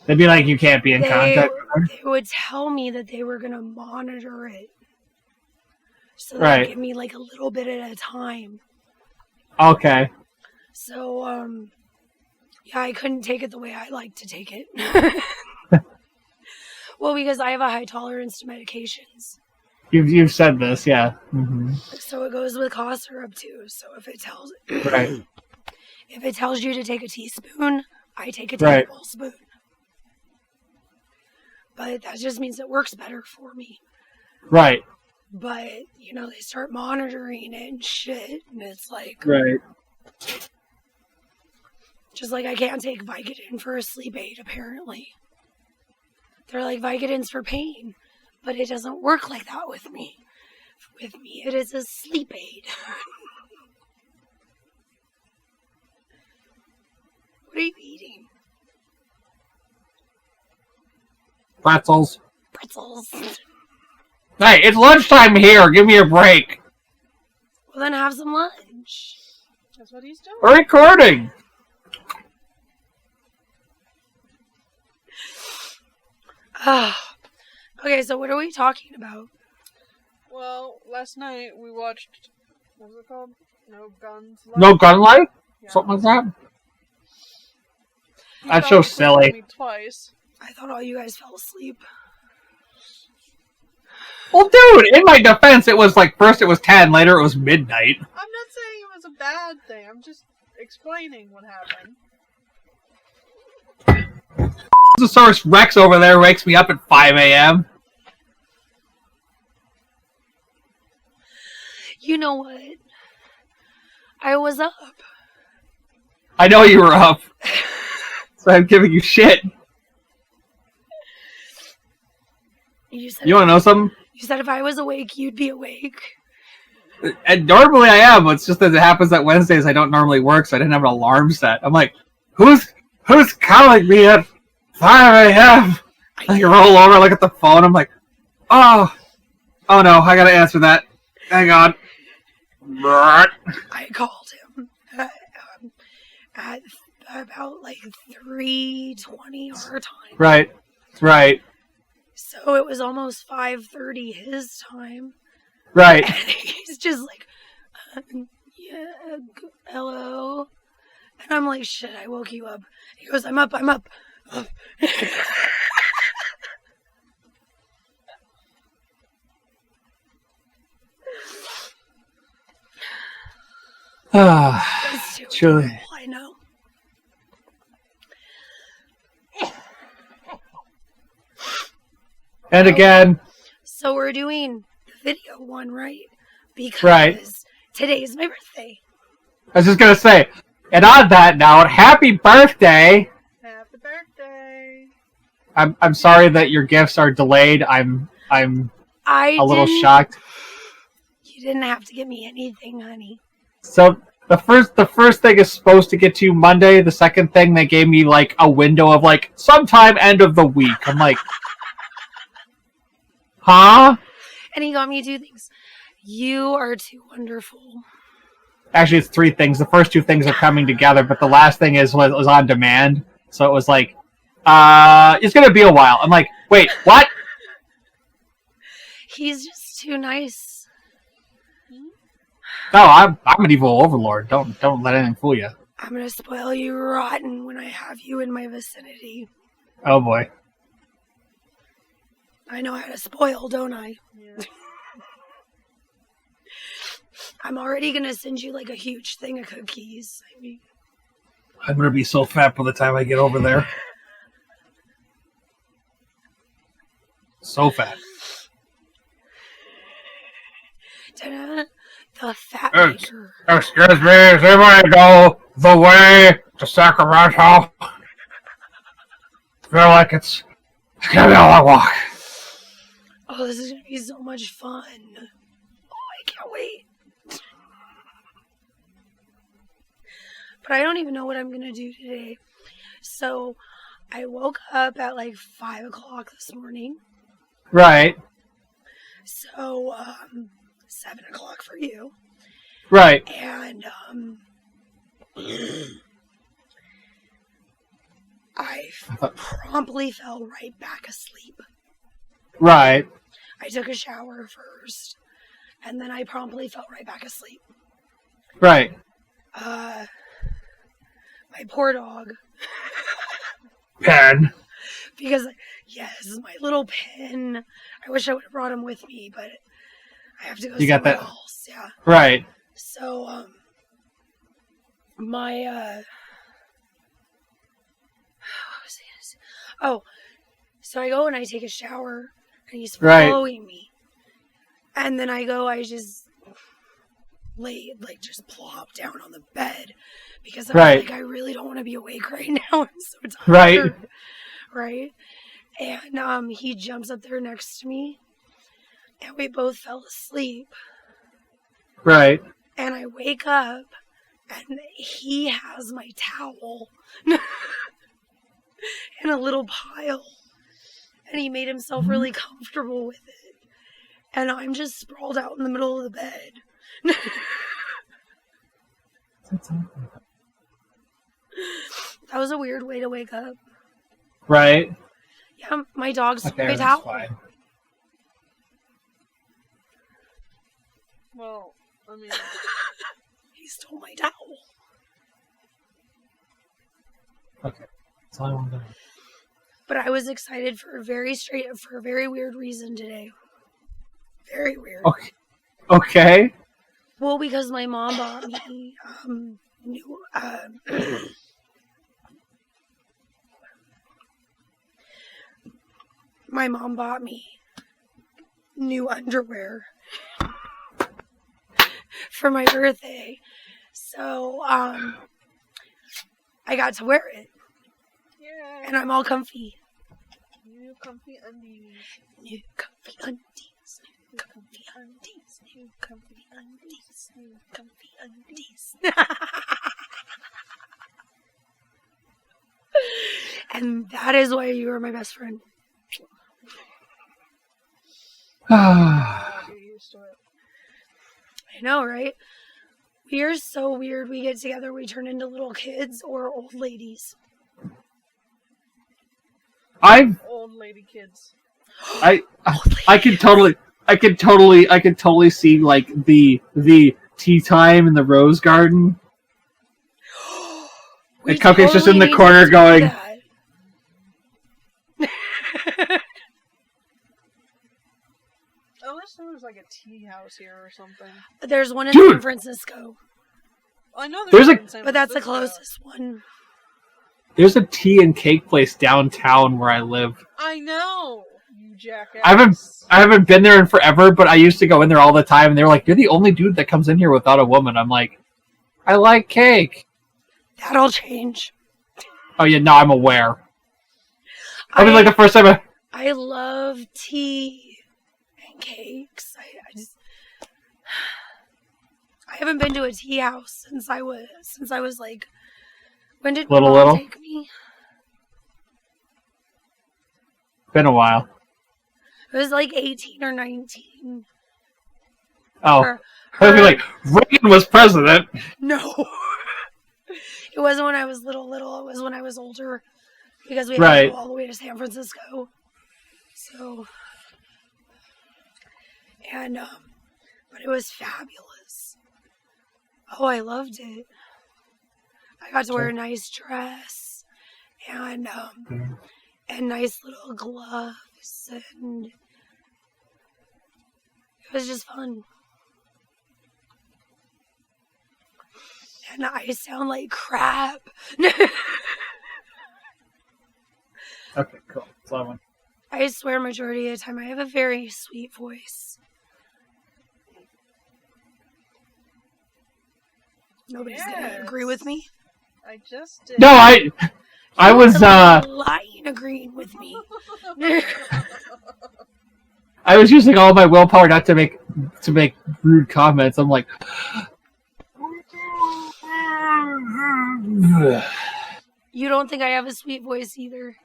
Speaker 4: they'd be like, you can't be in contact with her.
Speaker 3: They would tell me that they were going to monitor it. So they'd
Speaker 4: right.
Speaker 3: give me like a little bit at a time.
Speaker 4: Okay.
Speaker 3: So, yeah, I couldn't take it the way I like to take it. Well, because I have a high tolerance to medications.
Speaker 4: You've said this, yeah. Mm-hmm.
Speaker 3: So it goes with cough syrup too. So if it tells
Speaker 4: right.
Speaker 3: If it tells you to take a teaspoon, I take a
Speaker 4: right.
Speaker 3: tablespoon. But that just means it works better for me.
Speaker 4: Right.
Speaker 3: But, you know, they start monitoring it and shit, and it's like...
Speaker 4: Right.
Speaker 3: Just like I can't take Vicodin for a sleep aid, apparently. They're like Vicodin's for pain, but it doesn't work like that with me. With me, it is a sleep aid. What are you eating?
Speaker 4: Pretzels.
Speaker 3: Pretzels.
Speaker 4: Hey, it's lunchtime here. Give me a break.
Speaker 3: Well, then have some lunch.
Speaker 2: That's what he's doing.
Speaker 4: We're recording.
Speaker 3: Okay, so what are we talking about?
Speaker 2: Well, last night we watched, what was it called? No Guns Life?
Speaker 4: No Gun Life?
Speaker 2: Yeah.
Speaker 4: Something like that?
Speaker 2: He
Speaker 4: That's
Speaker 2: fell
Speaker 4: so
Speaker 2: asleep on
Speaker 4: silly.
Speaker 2: me twice.
Speaker 3: I thought all you guys fell asleep.
Speaker 4: Well, dude, in my defense, it was like, first it was 10, later it was midnight.
Speaker 2: I'm not saying it was a bad thing. I'm just explaining what happened.
Speaker 4: The source Rex over there wakes me up at 5 a.m.
Speaker 3: You know what? I was up.
Speaker 4: I know you were up. So I'm giving you shit. You want to know something?
Speaker 3: You said if I was awake, you'd be awake.
Speaker 4: And normally I am, but it's just that it happens that Wednesdays I don't normally work, so I didn't have an alarm set. I'm like, who's calling me at 5 a.m.? I roll over, look at the phone, I'm like, oh no, I gotta answer that. Hang on.
Speaker 3: I called him at about like 3:20 our time.
Speaker 4: Right.
Speaker 3: So it was almost 5:30 his time.
Speaker 4: Right.
Speaker 3: And he's just like, yeah, hello. And I'm like, shit, I woke you up. He goes, I'm up.
Speaker 4: Truly.
Speaker 3: I know.
Speaker 4: And again.
Speaker 3: So we're doing the video one, right? Because today's my birthday.
Speaker 4: I was just gonna say, and on that note, happy birthday!
Speaker 2: Happy birthday!
Speaker 4: I'm sorry that your gifts are delayed. I'm a little shocked.
Speaker 3: You didn't have to give me anything, honey.
Speaker 4: So the first thing is supposed to get to you Monday. The second thing they gave me like a window of like sometime end of the week. I'm like, huh?
Speaker 3: And he got me 2 things. You are too wonderful.
Speaker 4: Actually, it's 3 things. The first 2 things are coming together, but the last thing was on demand. So it was like, it's gonna be a while. I'm like, wait, what?
Speaker 3: He's just too nice.
Speaker 4: No, I'm an evil overlord. Don't let anything fool you.
Speaker 3: I'm gonna spoil you rotten when I have you in my vicinity.
Speaker 4: Oh boy.
Speaker 3: I know how to spoil, don't I?
Speaker 2: Yeah.
Speaker 3: I'm already gonna send you like a huge thing of cookies. I mean,
Speaker 4: I'm gonna be so fat by the time I get over there. So fat.
Speaker 3: Ta-da, The fat
Speaker 4: It's-
Speaker 3: maker.
Speaker 4: Excuse me, does anybody know the way to Sacramento? I feel like it's gonna be a long walk.
Speaker 3: Oh, this is gonna be so much fun. Oh, I can't wait. But I don't even know what I'm gonna do today. So I woke up at like 5 o'clock this morning.
Speaker 4: Right,
Speaker 3: So 7 o'clock for you.
Speaker 4: right,
Speaker 3: And I promptly fell right back asleep.
Speaker 4: right.
Speaker 3: I took a shower first, and then I promptly fell right back asleep.
Speaker 4: Right.
Speaker 3: My poor dog.
Speaker 4: Pen.
Speaker 3: Because, yes, my little Pen. I wish I would have brought him with me, but I have to go
Speaker 4: You got
Speaker 3: somewhere
Speaker 4: that?
Speaker 3: else. Yeah.
Speaker 4: Right.
Speaker 3: So, what was it? Oh, so I go and I take a shower, and he's
Speaker 4: Right.
Speaker 3: following me. And then I just lay, like, just plop down on the bed, because I was
Speaker 4: Right.
Speaker 3: like, I really don't want to be awake right now. I'm so tired.
Speaker 4: Right.
Speaker 3: Right? And he jumps up there next to me, and we both fell asleep.
Speaker 4: Right.
Speaker 3: And I wake up, and he has my towel in a little pile. And he made himself really comfortable with it. And I'm just sprawled out in the middle of the bed. That was a weird way to wake up.
Speaker 4: Right.
Speaker 3: Yeah, my dog's
Speaker 4: Okay,
Speaker 3: my
Speaker 4: that's
Speaker 3: towel.
Speaker 4: fine.
Speaker 2: Well, I mean,
Speaker 3: He stole my towel.
Speaker 4: Okay. That's all I want to know.
Speaker 3: But I was excited for a very weird reason today. Very weird.
Speaker 4: Okay. Okay.
Speaker 3: Well, because my mom bought me new my mom bought me new underwear for my birthday. So I got to wear it,
Speaker 2: yeah.
Speaker 3: and I'm all comfy.
Speaker 2: New comfy undies.
Speaker 3: New comfy undies. New comfy undies. New comfy undies. New comfy undies. And that is why you are my best friend.
Speaker 2: Get used to it.
Speaker 3: I know, right? We are so weird. We get together, we turn into little kids or old ladies.
Speaker 2: Old lady kids.
Speaker 4: I can totally see like the tea time in the rose garden.
Speaker 3: We
Speaker 4: And Cupcake's just in the
Speaker 3: need
Speaker 4: corner
Speaker 3: to do
Speaker 4: going,
Speaker 3: that.
Speaker 2: Unless there was like a tea house here or something.
Speaker 3: There's one in
Speaker 4: Dude!
Speaker 3: San Francisco,
Speaker 2: I know
Speaker 4: There's
Speaker 2: one
Speaker 4: a-
Speaker 2: in San
Speaker 3: but that's the
Speaker 2: Francisco.
Speaker 3: closest one.
Speaker 4: There's a tea and cake place downtown where I live.
Speaker 2: I know, you jackass.
Speaker 4: I haven't been there in forever, but I used to go in there all the time, and they were like, "You're the only dude that comes in here without a woman." I'm like, "I like cake."
Speaker 3: That'll change.
Speaker 4: Oh yeah, no, I'm aware. I mean, like the first time
Speaker 3: I love tea and cakes. I haven't been to a tea house since I was like, when did my mom
Speaker 4: Little?
Speaker 3: take me?
Speaker 4: Been a while.
Speaker 3: It was like 18 or 19.
Speaker 4: Oh,
Speaker 3: Her-
Speaker 4: I was like, Reagan was president.
Speaker 3: No. It wasn't when I was little. It was when I was older. Because we had
Speaker 4: Right.
Speaker 3: to go all the way to San Francisco. So. And, but it was fabulous. Oh, I loved it. I got to wear a nice dress. And, and nice little gloves. And it was just fun. And I sound like crap.
Speaker 4: Okay, cool. That's all I want.
Speaker 3: I swear majority of the time I have a very sweet voice. Nobody's gonna agree with me.
Speaker 2: I just did.
Speaker 4: No, I was
Speaker 3: lying, agreeing with me.
Speaker 4: I was using all my willpower not to make rude comments. I'm like,
Speaker 3: you don't think I have a sweet voice either?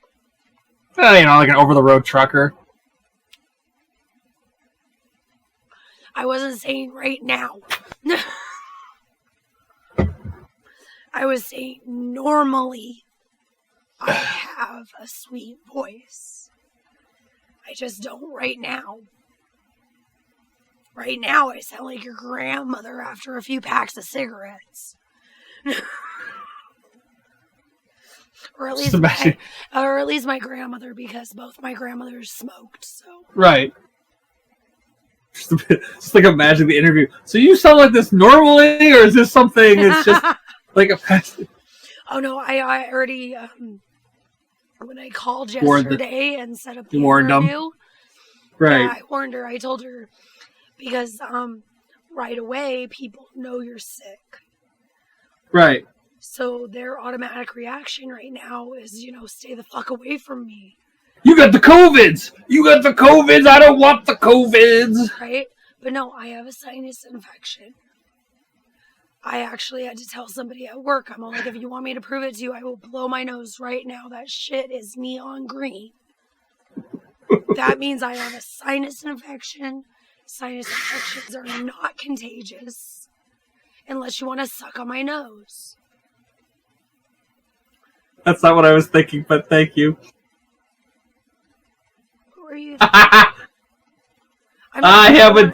Speaker 4: like an over-the-road trucker.
Speaker 3: I wasn't saying right now. I was saying normally I have a sweet voice. I just don't right now. Right now I sound like your grandmother after a few packs of cigarettes. or at least my grandmother, because both my grandmothers smoked, so.
Speaker 4: Right. Just like imagine the interview. So you sound like this normally, or is this something it's just like a past?
Speaker 3: Oh no, I already when I called yesterday and set up the interview.
Speaker 4: Right.
Speaker 3: Yeah, I warned her. I told her because right away people know you're sick.
Speaker 4: Right.
Speaker 3: So their automatic reaction right now is, stay the fuck away from me.
Speaker 4: You got the COVIDs! You got the COVIDs! I don't want the COVIDs!
Speaker 3: Right? But no, I have a sinus infection. I actually had to tell somebody at work, I'm like, if you want me to prove it to you, I will blow my nose right now. That shit is neon green. That means I have a sinus infection. Sinus infections are not contagious. Unless you want to suck on my nose.
Speaker 4: That's not what I was thinking, but thank you.
Speaker 3: Who are you?
Speaker 4: I have a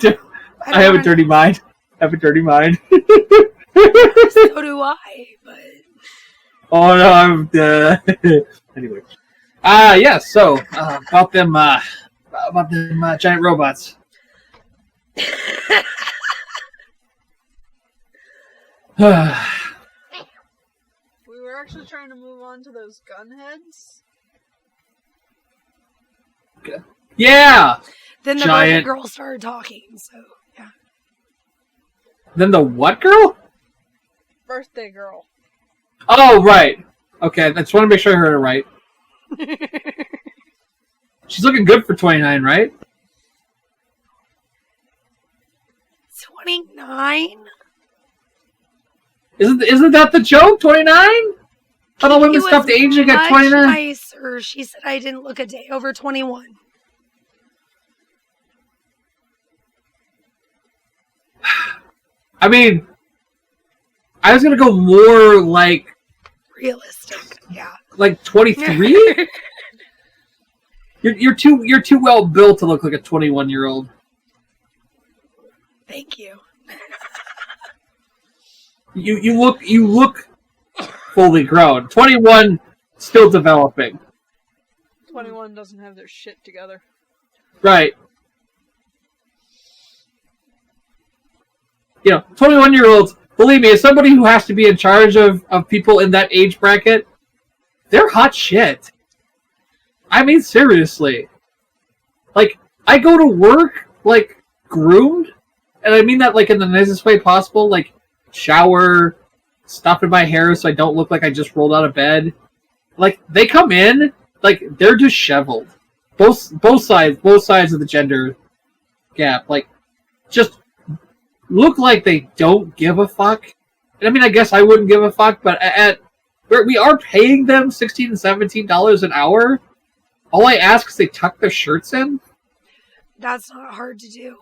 Speaker 4: dirty mind. I have a dirty mind.
Speaker 3: So do I, but...
Speaker 4: Oh no, I'm... Anyway. Yeah, so, about them giant robots.
Speaker 2: We were actually trying to move on to those gun heads.
Speaker 4: Okay. Yeah!
Speaker 3: Then the
Speaker 4: giant
Speaker 3: girl started talking, so, yeah.
Speaker 4: Then the what girl?
Speaker 2: Birthday girl.
Speaker 4: Oh, right. Okay, I just want to make sure I heard it right. She's looking good for 29, right?
Speaker 3: 29?
Speaker 4: Isn't that the joke? 29? How the women stopped aging at 29?
Speaker 3: Nicer. She said I didn't look a day over 21.
Speaker 4: I mean, I was gonna go more like
Speaker 3: realistic, yeah.
Speaker 4: Like 23. You're too well built to look like a 21-year-old.
Speaker 3: Thank you.
Speaker 4: You look fully grown. 21 still developing.
Speaker 2: 21 doesn't have their shit together.
Speaker 4: Right. 21-year-olds, believe me, as somebody who has to be in charge of people in that age bracket, they're hot shit. I mean, seriously. Like, I go to work, like, groomed, and I mean that, like, in the nicest way possible, like, shower, stuff in my hair so I don't look like I just rolled out of bed. Like, they come in, like, they're disheveled. Both sides of the gender gap, like, just look like they don't give a fuck. And I mean, I guess I wouldn't give a fuck, but we are paying them $16 and $17 an hour. All I ask is they tuck their shirts in. That's not hard to do.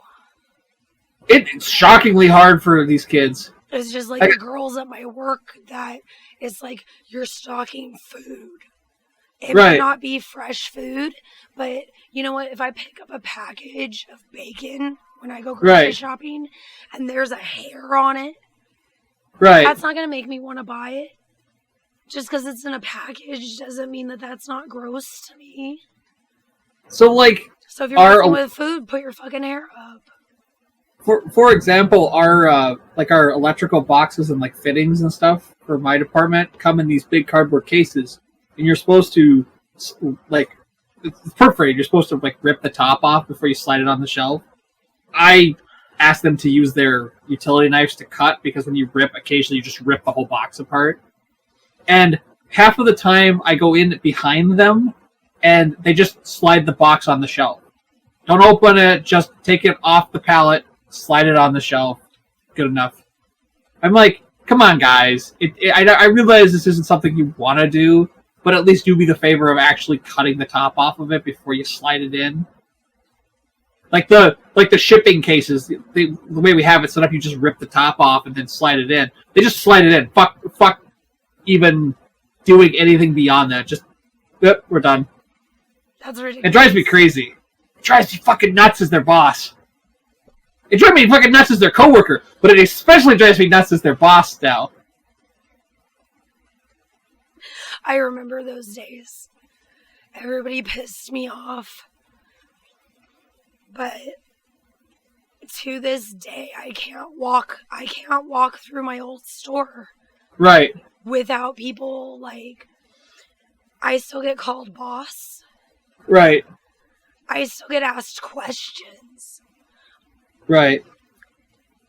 Speaker 4: It's shockingly hard for these kids. It's just like the girls at my work that it's like you're stocking food. It might not be fresh food, but you know what? If I pick up a package of bacon when I go grocery shopping and there's a hair on it, that's not going to make me want to buy it. Just because it's in a package doesn't mean that that's not gross to me. So, like... So if you're messing with food, put your fucking hair up. For example, our electrical boxes and, like, fittings and stuff for my department come in these big cardboard cases. And you're supposed to, like... It's perforated. You're supposed to, like, rip the top off before you slide it on the shelf. I ask them to use their utility knives to cut, because when you rip, occasionally you just rip the whole box apart. And half of the time I go in behind them and they just slide the box on the shelf. Don't open it, just take it off the pallet, slide it on the shelf. Good enough. I'm like, come on, guys. I realize this isn't something you want to do, but at least do me the favor of actually cutting the top off of it before you slide it in. Like the shipping cases, the way we have it set up, you just rip the top off and then slide it in. They just slide it in. Fuck even doing anything beyond that. Just, yep, we're done.
Speaker 3: That's ridiculous.
Speaker 4: It drives me crazy. It drives me fucking nuts as their boss. It drives me fucking nuts as their coworker, but it especially drives me nuts as their boss now.
Speaker 3: I remember those days. Everybody pissed me off. But to this day, I can't walk through my old store.
Speaker 4: Right.
Speaker 3: Without people, like, I still get called boss.
Speaker 4: Right.
Speaker 3: I still get asked questions.
Speaker 4: Right.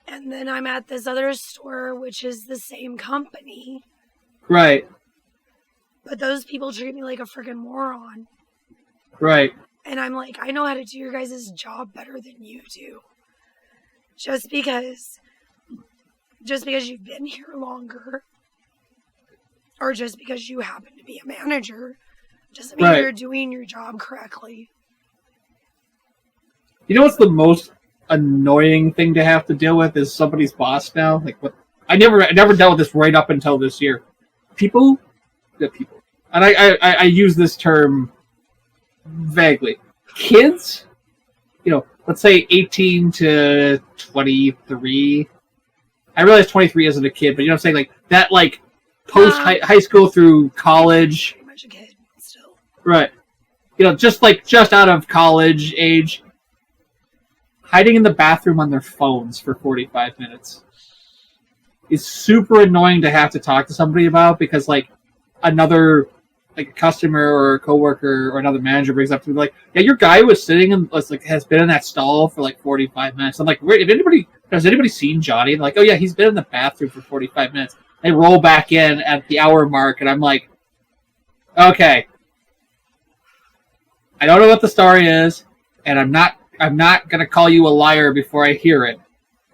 Speaker 3: And then I'm at this other store, which is the same company.
Speaker 4: Right.
Speaker 3: But those people treat me like a friggin' moron.
Speaker 4: Right.
Speaker 3: And I'm like, I know how to do your guys' job better than you do. Just because you've been here longer, or just because you happen to be a manager, doesn't mean you're doing your job correctly.
Speaker 4: You know what's the most annoying thing to have to deal with is somebody's boss now? Like, what? I never dealt with this right up until this year. People, and I use this term vaguely. Kids, let's say 18 to 23. I realize 23 isn't a kid, but you know what I'm saying? Like, that, like, post-high school through college.
Speaker 3: Pretty much a kid, still.
Speaker 4: Right. Just out of college age. Hiding in the bathroom on their phones for 45 minutes is super annoying to have to talk to somebody about, because, like, another, like, a customer or a coworker or another manager brings up to me, like, yeah, your guy was sitting in, like, has been in that stall for, like, 45 minutes. I'm like, wait, has anybody seen Johnny? And like, oh yeah, he's been in the bathroom for 45 minutes. They roll back in at the hour mark, and I'm like, okay. I don't know what the story is, and I'm not going to call you a liar before I hear it.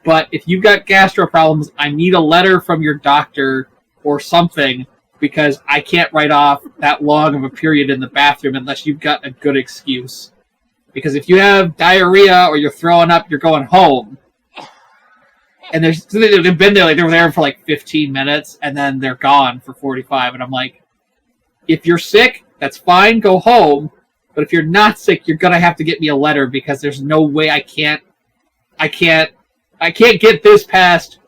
Speaker 4: But if you've got gastro problems, I need a letter from your doctor or something, because I can't write off that long of a period in the bathroom unless you've got a good excuse. Because if you have diarrhea or you're throwing up, you're going home. And they've been there, like, they were there for like 15 minutes, and then they're gone for 45. And I'm like, if you're sick, that's fine, go home. But if you're not sick, you're gonna have to get me a letter, because there's no way I can't get this past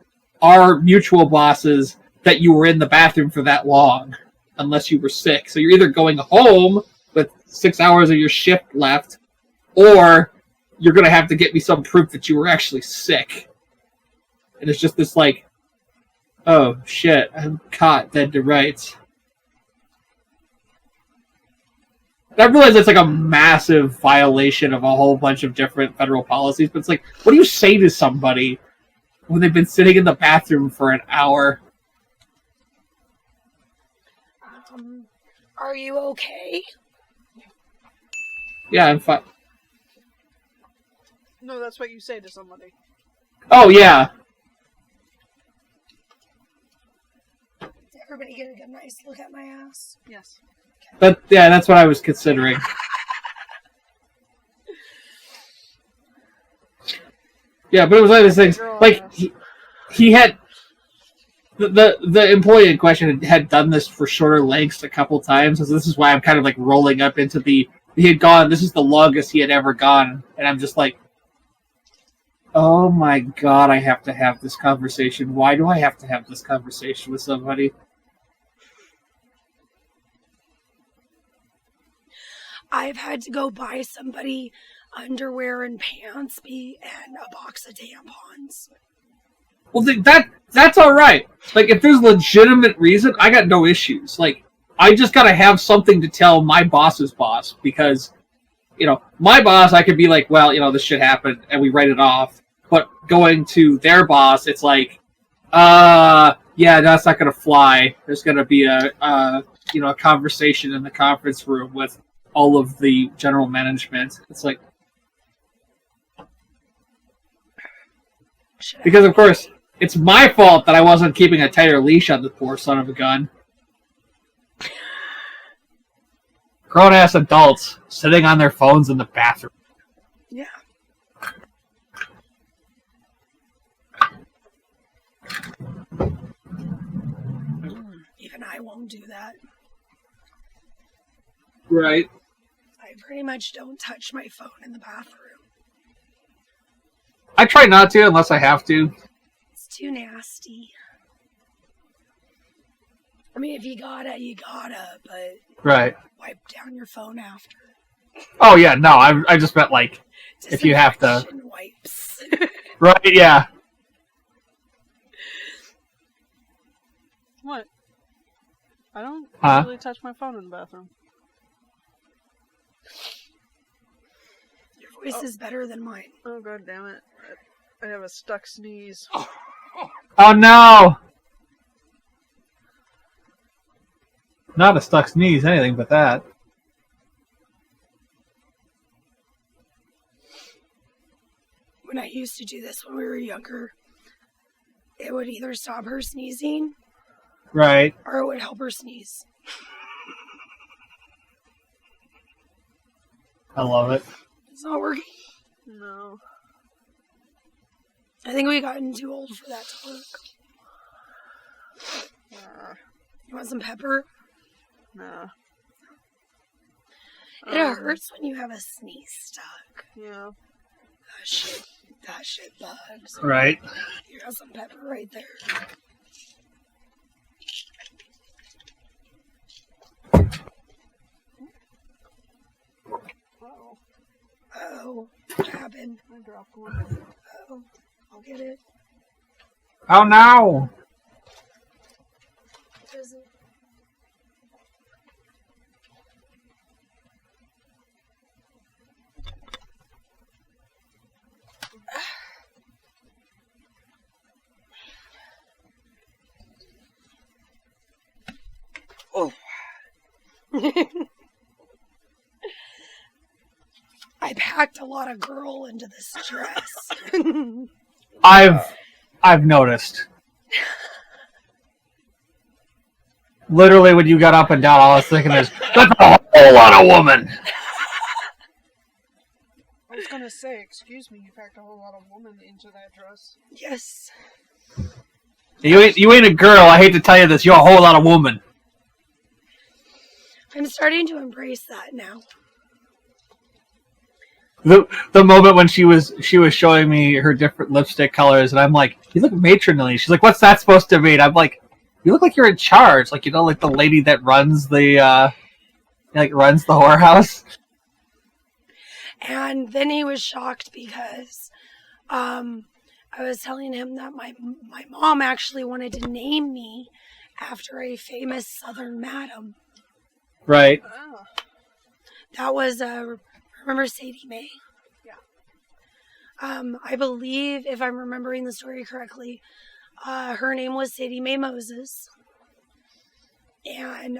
Speaker 4: our mutual bosses that you were in the bathroom for that long, unless you were sick. So you're either going home with 6 hours of your shift left, or you're gonna have to get me some proof that you were actually sick. And it's just this, like, oh shit, I'm caught dead to rights. I realize it's like a massive violation of a whole bunch of different federal policies, but it's like, what do you say to somebody when they've been sitting in the bathroom for an hour?
Speaker 3: Are you okay?
Speaker 4: Yeah, I'm fine.
Speaker 2: No, that's what you say to somebody.
Speaker 4: Oh, yeah.
Speaker 3: Did everybody get a good nice look at my ass?
Speaker 2: Yes.
Speaker 4: But yeah, that's what I was considering. Yeah, but it was one of those things. Like, he had the employee in question had done this for shorter lengths a couple times, so this is why I'm kind of like rolling up into he had gone. This is the longest he had ever gone, and I'm just like, oh my god, I have to have this conversation. Why do I have to have this conversation with somebody?
Speaker 3: I've had to go buy somebody underwear and pants and a box of tampons.
Speaker 4: Well, that's all right. Like, if there's legitimate reason, I got no issues. Like, I just gotta have something to tell my boss's boss, because, my boss, I could be like, well, this shit happened, and we write it off. But going to their boss, it's like, yeah, that's not going to fly. There's going to be a conversation in the conference room with all of the general management. It's like, because of course it's my fault that I wasn't keeping a tighter leash on the poor son of a gun. Grown-ass adults sitting on their phones in the bathroom.
Speaker 3: Yeah. Even I won't do that.
Speaker 4: Right.
Speaker 3: I pretty much don't touch my phone in the bathroom.
Speaker 4: I try not to unless I have to.
Speaker 3: It's too nasty. I mean, if you gotta, but
Speaker 4: right.
Speaker 3: Wipe down your phone after.
Speaker 4: Oh yeah, no, I just meant like if you have to.
Speaker 3: Wipes.
Speaker 4: Right, yeah.
Speaker 2: What? I don't
Speaker 4: Huh?
Speaker 2: really touch my phone in the bathroom.
Speaker 3: Your voice is better than mine.
Speaker 2: Oh god damn it. I have a stuck sneeze.
Speaker 4: Oh no! Not a stuck sneeze, anything but that.
Speaker 3: When I used to do this when we were younger, it would either stop her sneezing,
Speaker 4: right,
Speaker 3: or it would help her sneeze.
Speaker 4: I love it.
Speaker 3: It's not working.
Speaker 2: No.
Speaker 3: I think we gotten too old for that to work. You want some pepper?
Speaker 2: Nah.
Speaker 3: It hurts when you have a sneeze stuck.
Speaker 2: Yeah.
Speaker 3: That shit bugs.
Speaker 4: Right.
Speaker 3: You got some pepper right there. Oh, what happened?
Speaker 2: I dropped one.
Speaker 3: Oh, I'll get it.
Speaker 4: Oh no!
Speaker 3: Oh. I packed a lot of girl into this dress.
Speaker 4: I've noticed. Literally, when you got up and down, all I was thinking is, that's a whole lot of woman.
Speaker 2: I was gonna say, excuse me, you packed a whole lot of woman into that dress.
Speaker 3: Yes.
Speaker 4: You ain't a girl. I hate to tell you this. You're a whole lot of woman.
Speaker 3: I'm starting to embrace that now.
Speaker 4: The moment when she was showing me her different lipstick colors, and I'm like, you look matronly. She's like, what's that supposed to mean? I'm like, you look like you're in charge, like, you know, like the lady that runs the runs the whorehouse.
Speaker 3: And then he was shocked because I was telling him that my mom actually wanted to name me after a famous Southern madam.
Speaker 4: Right.
Speaker 2: Oh.
Speaker 3: That was remember Sadie Mae?
Speaker 2: Yeah.
Speaker 3: I believe, if I'm remembering the story correctly, her name was Sadie Mae Moses. And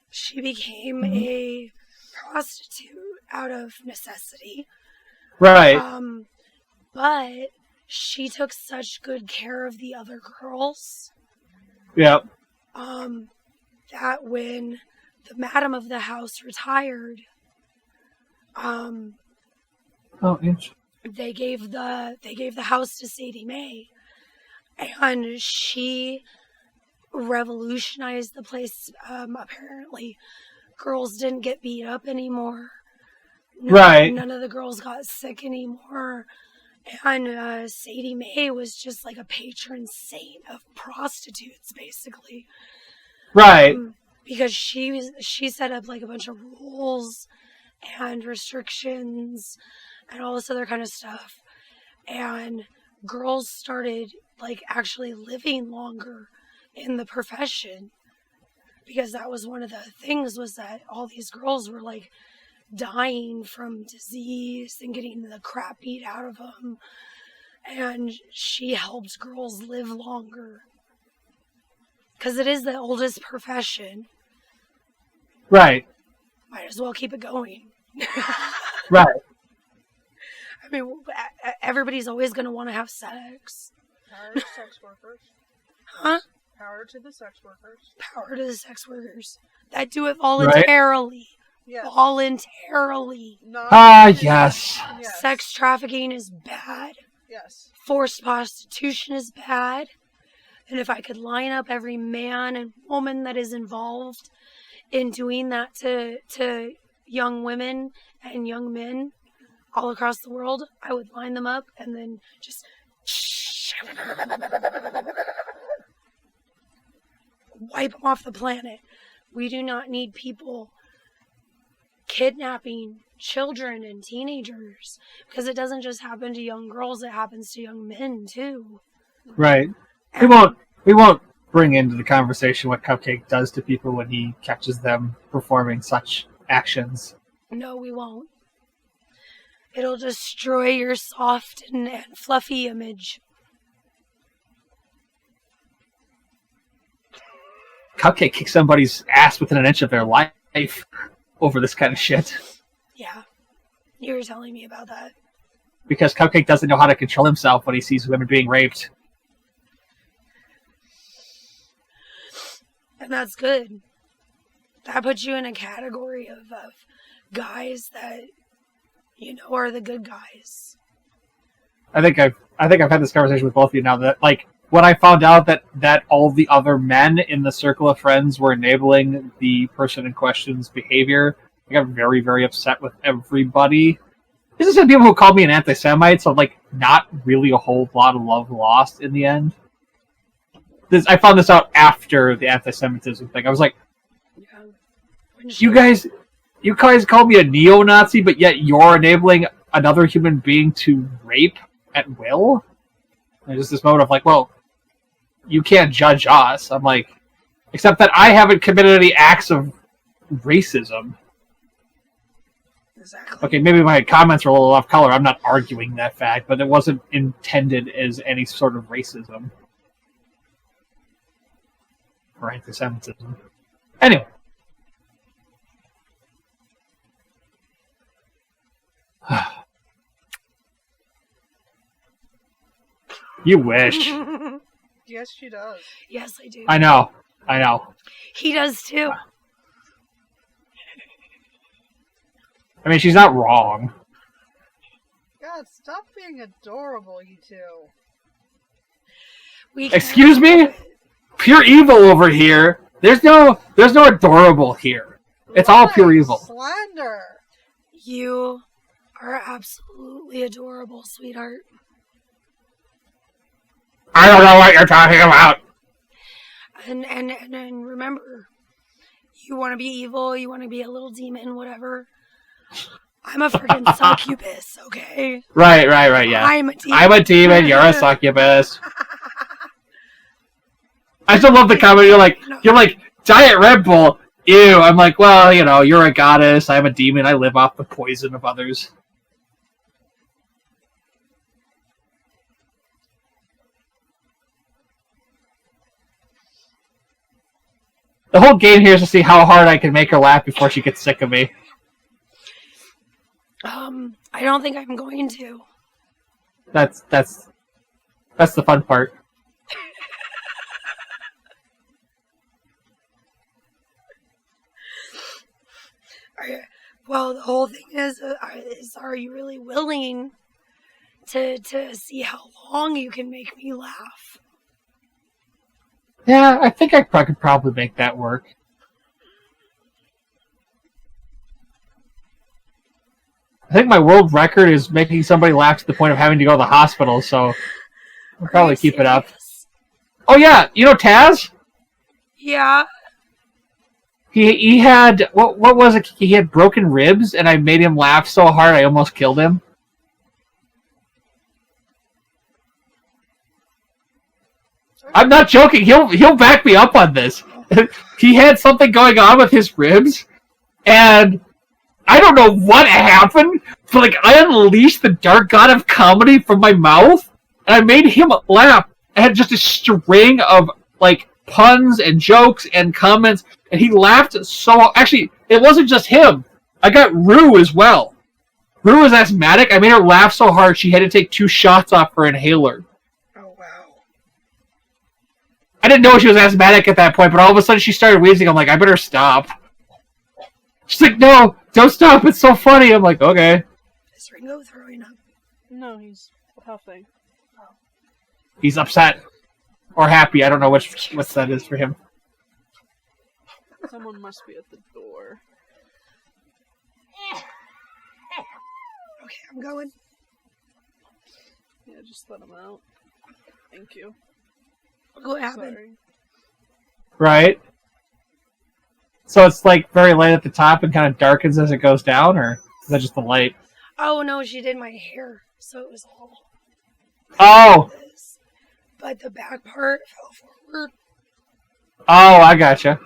Speaker 3: she became a prostitute out of necessity.
Speaker 4: Right.
Speaker 3: But she took such good care of the other girls.
Speaker 4: Yep.
Speaker 3: That when the madam of the house retired, they gave the house to Sadie Mae, and she revolutionized the place. Apparently, girls didn't get beat up anymore.
Speaker 4: Right.
Speaker 3: None of the girls got sick anymore. And Sadie Mae was just like a patron saint of prostitutes, basically.
Speaker 4: Right.
Speaker 3: Because she set up like a bunch of rules and restrictions and all this other kind of stuff. And girls started like actually living longer in the profession, because that was one of the things, was that all these girls were like dying from disease and getting the crap beat out of them. and she helps girls live longer. Because it is the oldest profession.
Speaker 4: Right.
Speaker 3: Might as well keep it going.
Speaker 4: Right.
Speaker 3: I mean, everybody's always going to want to have sex.
Speaker 2: Power to sex workers.
Speaker 3: Huh?
Speaker 2: Power to the sex workers.
Speaker 3: Power to the sex workers. That do it voluntarily.
Speaker 2: Yes.
Speaker 3: Voluntarily.
Speaker 4: Yes.
Speaker 2: Yes.
Speaker 3: Sex trafficking is bad.
Speaker 2: Yes.
Speaker 3: Forced prostitution is bad. And if I could line up every man and woman that is involved in doing that to young women and young men all across the world, I would line them up and then just wipe them off the planet. We do not need people kidnapping children and teenagers, because it doesn't just happen to young girls, it happens to young men too.
Speaker 4: Right. We won't bring into the conversation what Cupcake does to people when he catches them performing such actions.
Speaker 3: No, we won't. It'll destroy your soft and fluffy image.
Speaker 4: Cupcake kicks somebody's ass within an inch of their life over this kind of shit.
Speaker 3: Yeah. You were telling me about that.
Speaker 4: Because Cupcake doesn't know how to control himself when he sees women being raped.
Speaker 3: And that's good. That puts you in a category of guys that, you know, are the good guys.
Speaker 4: I think I've had this conversation with both of you now, that like when I found out that all the other men in the circle of friends were enabling the person in question's behavior, I got very, very upset with everybody. This is the people who called me an anti-Semite, so like not really a whole lot of love lost in the end. I found this out after the anti-Semitism thing. I was like, you guys called me a neo-Nazi, but yet you're enabling another human being to rape at will? And there's this moment of like, well, you can't judge us. I'm like, except that I haven't committed any acts of racism.
Speaker 3: Exactly.
Speaker 4: Okay, maybe my comments are a little off color. I'm not arguing that fact, but it wasn't intended as any sort of racism. Or anti-Semitism. Anyway. You wish.
Speaker 2: Yes, she does.
Speaker 3: Yes, I do.
Speaker 4: I know.
Speaker 3: He does too.
Speaker 4: I mean, she's not wrong.
Speaker 2: God, stop being adorable, you two.
Speaker 4: Excuse me? Pure evil over here. There's no adorable here. It's all pure evil.
Speaker 2: Slander.
Speaker 3: You are absolutely adorable, sweetheart.
Speaker 4: I don't know what you're talking about.
Speaker 3: And remember, you want to be evil, you want to be a little demon, whatever. I'm a freaking succubus, okay?
Speaker 4: Right, yeah.
Speaker 3: I'm
Speaker 4: a demon, you're a succubus. I still love the comment. You're like, Diet Red Bull. Ew. I'm like, well, you know, you're a goddess. I'm a demon. I live off the poison of others. The whole game here is to see how hard I can make her laugh before she gets sick of me.
Speaker 3: I don't think I'm going to.
Speaker 4: That's the fun part.
Speaker 3: Well, the whole thing is are you really willing to see how long you can make me laugh?
Speaker 4: Yeah, I think I could probably make that work. I think my world record is making somebody laugh to the point of having to go to the hospital, so I'll probably keep it up. Oh yeah, you know Taz?
Speaker 3: Yeah.
Speaker 4: He had, what was it? He had broken ribs, and I made him laugh so hard I almost killed him. I'm not joking. He'll back me up on this. He had something going on with his ribs, and I don't know what happened, but like I unleashed the dark god of comedy from my mouth, and I made him laugh. I had just a string of like puns and jokes and comments, and he laughed so. Actually, it wasn't just him. I got Rue as well. Rue was asthmatic. I made her laugh so hard she had to take 2 shots off her inhaler.
Speaker 3: Oh, wow.
Speaker 4: I didn't know she was asthmatic at that point, but all of a sudden she started wheezing. I'm like, I better stop. She's like, no, don't stop. It's so funny. I'm like, okay.
Speaker 3: Is Ringo throwing up?
Speaker 2: No, he's huffing.
Speaker 4: He's upset. Or happy. I don't know what that is for him.
Speaker 2: Someone must be at the door.
Speaker 3: Okay, I'm going.
Speaker 2: Yeah, just let him out. Thank you.
Speaker 3: What happened?
Speaker 2: Sorry.
Speaker 4: Right. So it's like very light at the top and kind of darkens as it goes down, or is that just the light?
Speaker 3: Oh, no, she did my hair, so it was all
Speaker 4: Oh!
Speaker 3: this. But the back part fell forward.
Speaker 4: Oh, I gotcha.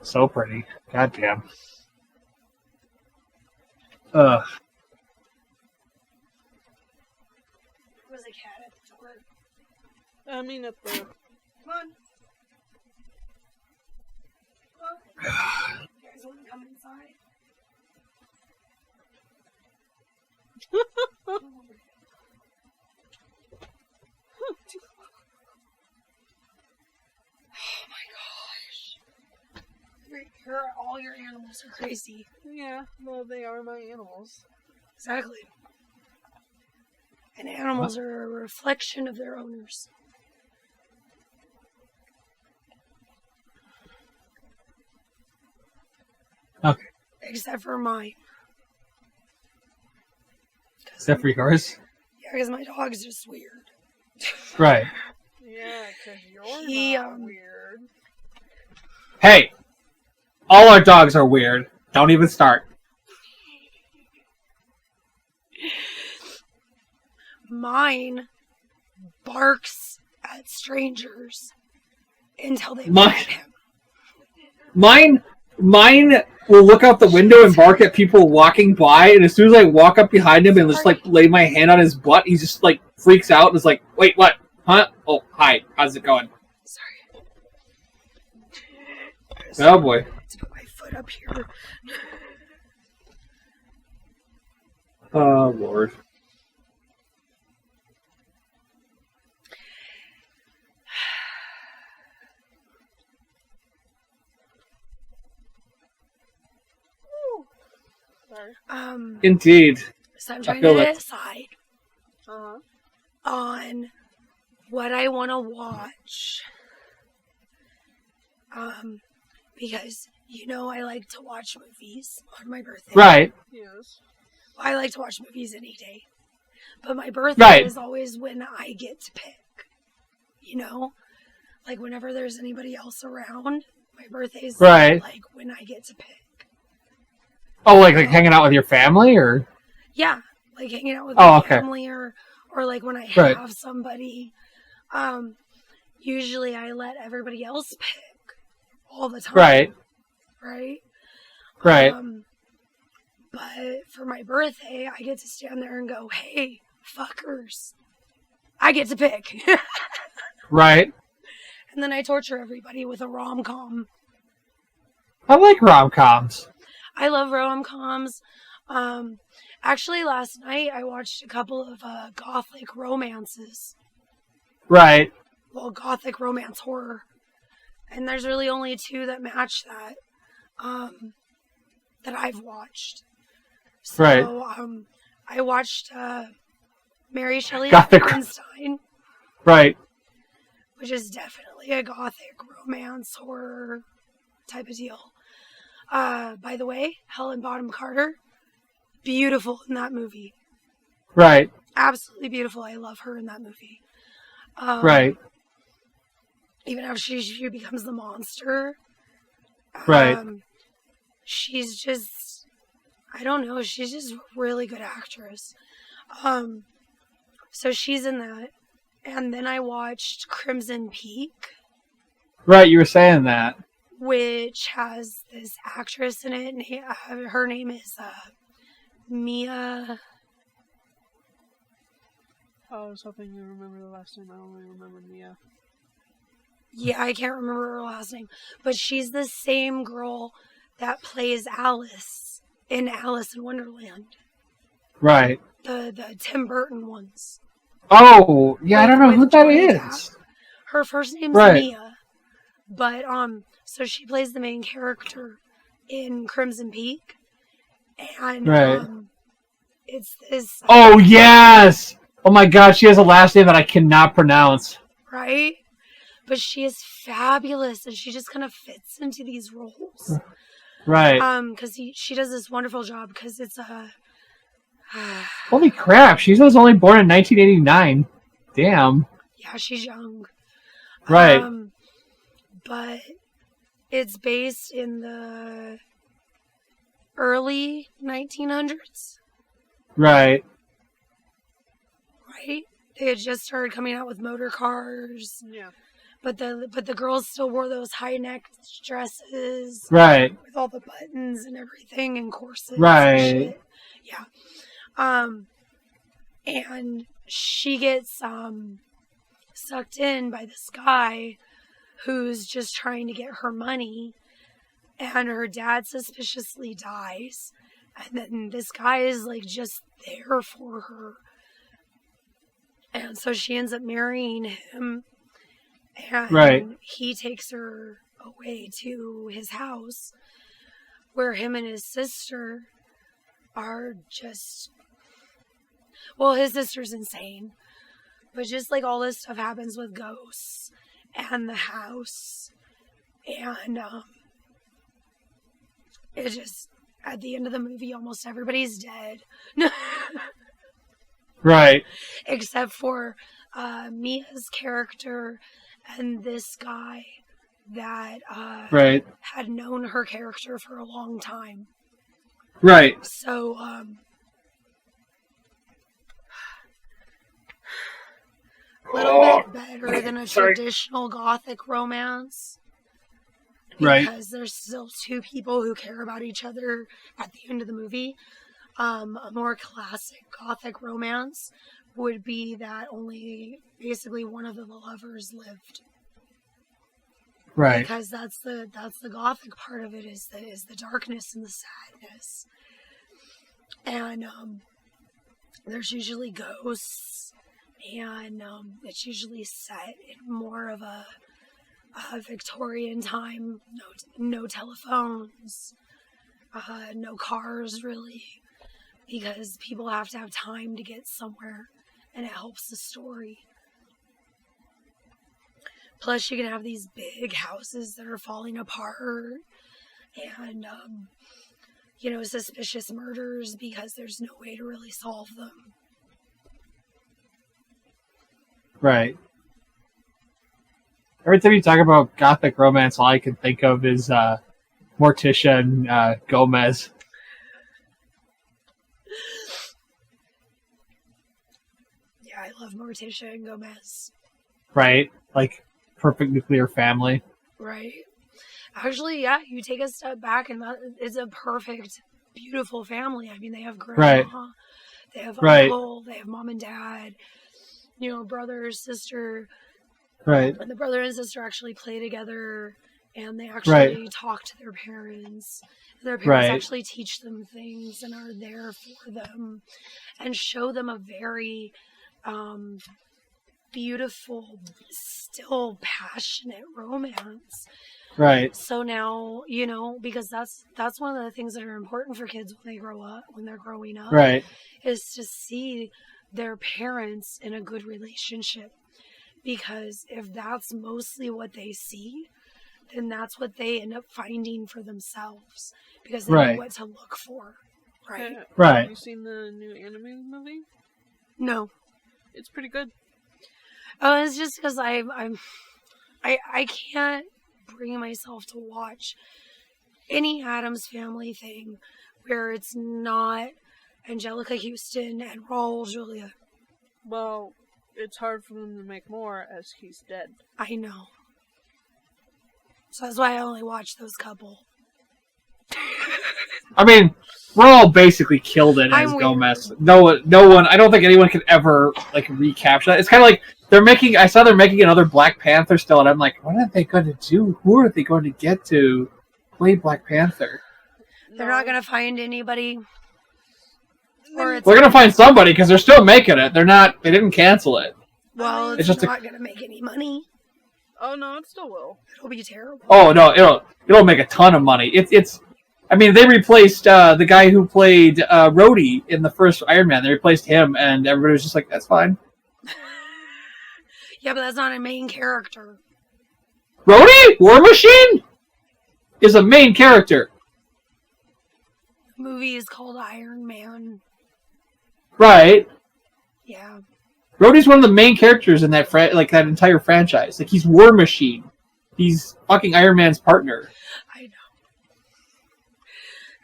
Speaker 4: So pretty. Goddamn. Ugh.
Speaker 3: There was a cat at the door.
Speaker 2: I mean, at the...
Speaker 3: Come on. You guys want to come inside? Oh my gosh. All your animals are crazy.
Speaker 2: Yeah, well, they are my animals.
Speaker 3: Exactly. And animals are a reflection of their owners.
Speaker 4: Okay.
Speaker 3: Except for mine.
Speaker 4: Except for yours?
Speaker 3: Yeah, because my dog's just weird.
Speaker 4: Right.
Speaker 2: Yeah, because you're not weird.
Speaker 4: Hey! All our dogs are weird. Don't even start.
Speaker 3: Mine barks at strangers until they
Speaker 4: Mine-
Speaker 3: pet him.
Speaker 4: Mine will look out the window and bark at people walking by, and as soon as I walk up behind him and just like lay my hand on his butt, he just like freaks out and is like, wait, what? Huh? Oh, hi. How's it going?
Speaker 3: Sorry.
Speaker 4: Oh boy.
Speaker 3: Let's put my foot up here.
Speaker 4: Oh Lord.
Speaker 2: Sorry.
Speaker 4: Indeed.
Speaker 3: So I'm trying
Speaker 4: feel
Speaker 3: to
Speaker 4: that.
Speaker 3: decide
Speaker 2: Uh-huh.
Speaker 3: on what I want to watch. Because, you know, I like to watch movies on my birthday.
Speaker 4: Right.
Speaker 2: Yes.
Speaker 3: I like to watch movies any day. But my birthday
Speaker 4: Right.
Speaker 3: is always when I get to pick. You know? Like, whenever there's anybody else around, my birthday's
Speaker 4: Right.
Speaker 3: like when I get to pick.
Speaker 4: Oh, like hanging out with your family, or?
Speaker 3: Yeah, like hanging out with
Speaker 4: Oh,
Speaker 3: my
Speaker 4: okay.
Speaker 3: family, or like when I
Speaker 4: Right.
Speaker 3: have somebody. Usually I let everybody else pick all the time.
Speaker 4: Right.
Speaker 3: Right?
Speaker 4: Right.
Speaker 3: But for my birthday, I get to stand there and go, hey, fuckers, I get to pick.
Speaker 4: Right.
Speaker 3: And then I torture everybody with a rom-com.
Speaker 4: I like rom-coms.
Speaker 3: I love rom-coms. Actually, last night I watched a couple of gothic romances.
Speaker 4: Right.
Speaker 3: Well, gothic romance horror. And there's really only 2 that match that, that I've watched. So,
Speaker 4: Right.
Speaker 3: I watched Mary Shelley's
Speaker 4: Gothic.
Speaker 3: Frankenstein,
Speaker 4: Right.
Speaker 3: which is definitely a gothic romance horror type of deal. By the way, Helen Bonham Carter, beautiful in that movie.
Speaker 4: Right.
Speaker 3: Absolutely beautiful. I love her in that movie.
Speaker 4: Right.
Speaker 3: Even after she becomes the monster.
Speaker 4: Right.
Speaker 3: She's just, I don't know, she's just a really good actress. So she's in that. And then I watched Crimson Peak,
Speaker 4: Right. You were saying that.
Speaker 3: which has this actress in it. And her name is Mia
Speaker 2: Oh, I was hoping you remember the last name. I only remember Mia.
Speaker 3: Yeah, I can't remember her last name. But she's the same girl that plays Alice in Alice in Wonderland.
Speaker 4: Right.
Speaker 3: The Tim Burton ones.
Speaker 4: Oh, yeah, I don't know who that is.
Speaker 3: Her first name's
Speaker 4: Right.
Speaker 3: Mia. But, so she plays the main character in Crimson Peak. And,
Speaker 4: Right.
Speaker 3: it's this...
Speaker 4: Oh, yes! Oh my god, she has a last name that I cannot pronounce.
Speaker 3: Right? But she is fabulous, and she just kind of fits into these roles.
Speaker 4: Right.
Speaker 3: Because she does this wonderful job, because it's a...
Speaker 4: Holy crap, she was only born in 1989. Damn.
Speaker 3: Yeah, she's young.
Speaker 4: Right.
Speaker 3: But it's based in the early 1900s.
Speaker 4: Right.
Speaker 3: Right? They had just started coming out with motor cars.
Speaker 2: Yeah.
Speaker 3: But the girls still wore those high neck dresses.
Speaker 4: Right.
Speaker 3: With all the buttons and everything and corsets.
Speaker 4: Right.
Speaker 3: And shit. Yeah. And she gets sucked in by this guy who's just trying to get her money, and her dad suspiciously dies, and then this guy is like just there for her, and so she ends up marrying him, and
Speaker 4: Right.
Speaker 3: he takes her away to his house where him and his sister are just, well, his sister's insane, but just like all this stuff happens with ghosts and the house, and it just, at the end of the movie, almost everybody's dead.
Speaker 4: Right.
Speaker 3: Except for Mia's character and this guy that
Speaker 4: Right.
Speaker 3: had known her character for a long time.
Speaker 4: Right.
Speaker 3: So, a little bit better than a traditional gothic romance.
Speaker 4: Right.
Speaker 3: Because there's still two people who care about each other at the end of the movie. A more classic gothic romance would be that only basically one of the lovers lived.
Speaker 4: Right.
Speaker 3: Because that's the gothic part of it, is the darkness and the sadness. And there's usually ghosts, and it's usually set in more of a Victorian time. No telephones, no cars really, because people have to have time to get somewhere, and it helps the story. Plus, you can have these big houses that are falling apart, and suspicious murders because there's no way to really solve them.
Speaker 4: Right. Every time you talk about gothic romance, all I can think of is Morticia and Gomez.
Speaker 3: Yeah, I love Morticia and Gomez.
Speaker 4: Right. Like perfect nuclear family.
Speaker 3: Right. Actually, yeah, you take a step back and it's a perfect, beautiful family. I mean, they have grandma,
Speaker 4: Right.
Speaker 3: they have
Speaker 4: Right.
Speaker 3: uncle, they have mom and dad, brother, sister.
Speaker 4: Right.
Speaker 3: And the brother and sister actually play together, and they actually talk to their parents. Their parents actually teach them things and are there for them and show them a very beautiful, still passionate romance.
Speaker 4: Right.
Speaker 3: So now, because that's one of the things that are important for kids when they grow up, when they're growing up,
Speaker 4: Right.
Speaker 3: is to see their parents in a good relationship. Because if that's mostly what they see, then that's what they end up finding for themselves. Because they know what to look for. Right?
Speaker 4: Right.
Speaker 2: Have you seen the new animated movie?
Speaker 3: No.
Speaker 2: It's pretty good.
Speaker 3: Oh, it's just because I can't bring myself to watch any Addams Family thing where it's not Angelica Houston and Raul Julia.
Speaker 2: Well, it's hard for them to make more as he's dead.
Speaker 3: I know. So that's why I only watch those couple.
Speaker 4: I mean, we're all basically killed it as Gomez. No one. I don't think anyone can ever like recapture that. It's kind of like I saw they're making another Black Panther still, and I'm like, what are they going to do? Who are they going to get to play Black Panther?
Speaker 3: They're not going to find anybody.
Speaker 4: We're going to find somebody because they're still making it. They didn't cancel it.
Speaker 3: Well, it's just not going to make any money.
Speaker 2: Oh no, it still will.
Speaker 3: It'll be terrible.
Speaker 4: Oh no, it'll make a ton of money. It's. I mean, they replaced the guy who played Rhodey in the first Iron Man. They replaced him, and everybody was just like, "That's fine."
Speaker 3: Yeah, but that's not a main character.
Speaker 4: Rhodey, War Machine, is a main character.
Speaker 3: The movie is called Iron Man.
Speaker 4: Right.
Speaker 3: Yeah.
Speaker 4: Rhodey's one of the main characters in that that entire franchise. Like, he's War Machine. He's fucking Iron Man's partner.
Speaker 3: I know.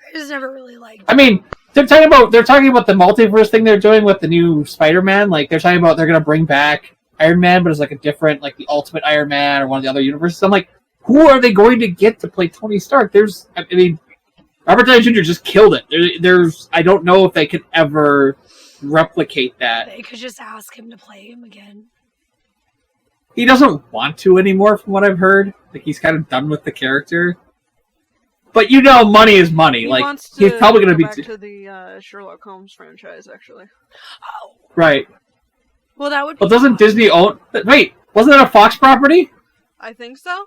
Speaker 3: I just never really liked it.
Speaker 4: I mean, they're talking about the multiverse thing they're doing with the new Spider-Man. Like, they're talking about they're going to bring back Iron Man, but it's like a different, like the Ultimate Iron Man or one of the other universes. I'm like, who are they going to get to play Tony Stark? I mean, Robert Downey Jr. just killed it. I don't know if they could ever replicate that.
Speaker 3: They could just ask him to play him again.
Speaker 4: He doesn't want to anymore, from what I've heard. Like, he's kind of done with the character. But money is money. He's probably going to be
Speaker 2: back to the Sherlock Holmes franchise, actually.
Speaker 3: Oh.
Speaker 4: Right.
Speaker 3: Well, that would.
Speaker 4: Well, doesn't Disney own? Wait, wasn't that a Fox property?
Speaker 2: I think so.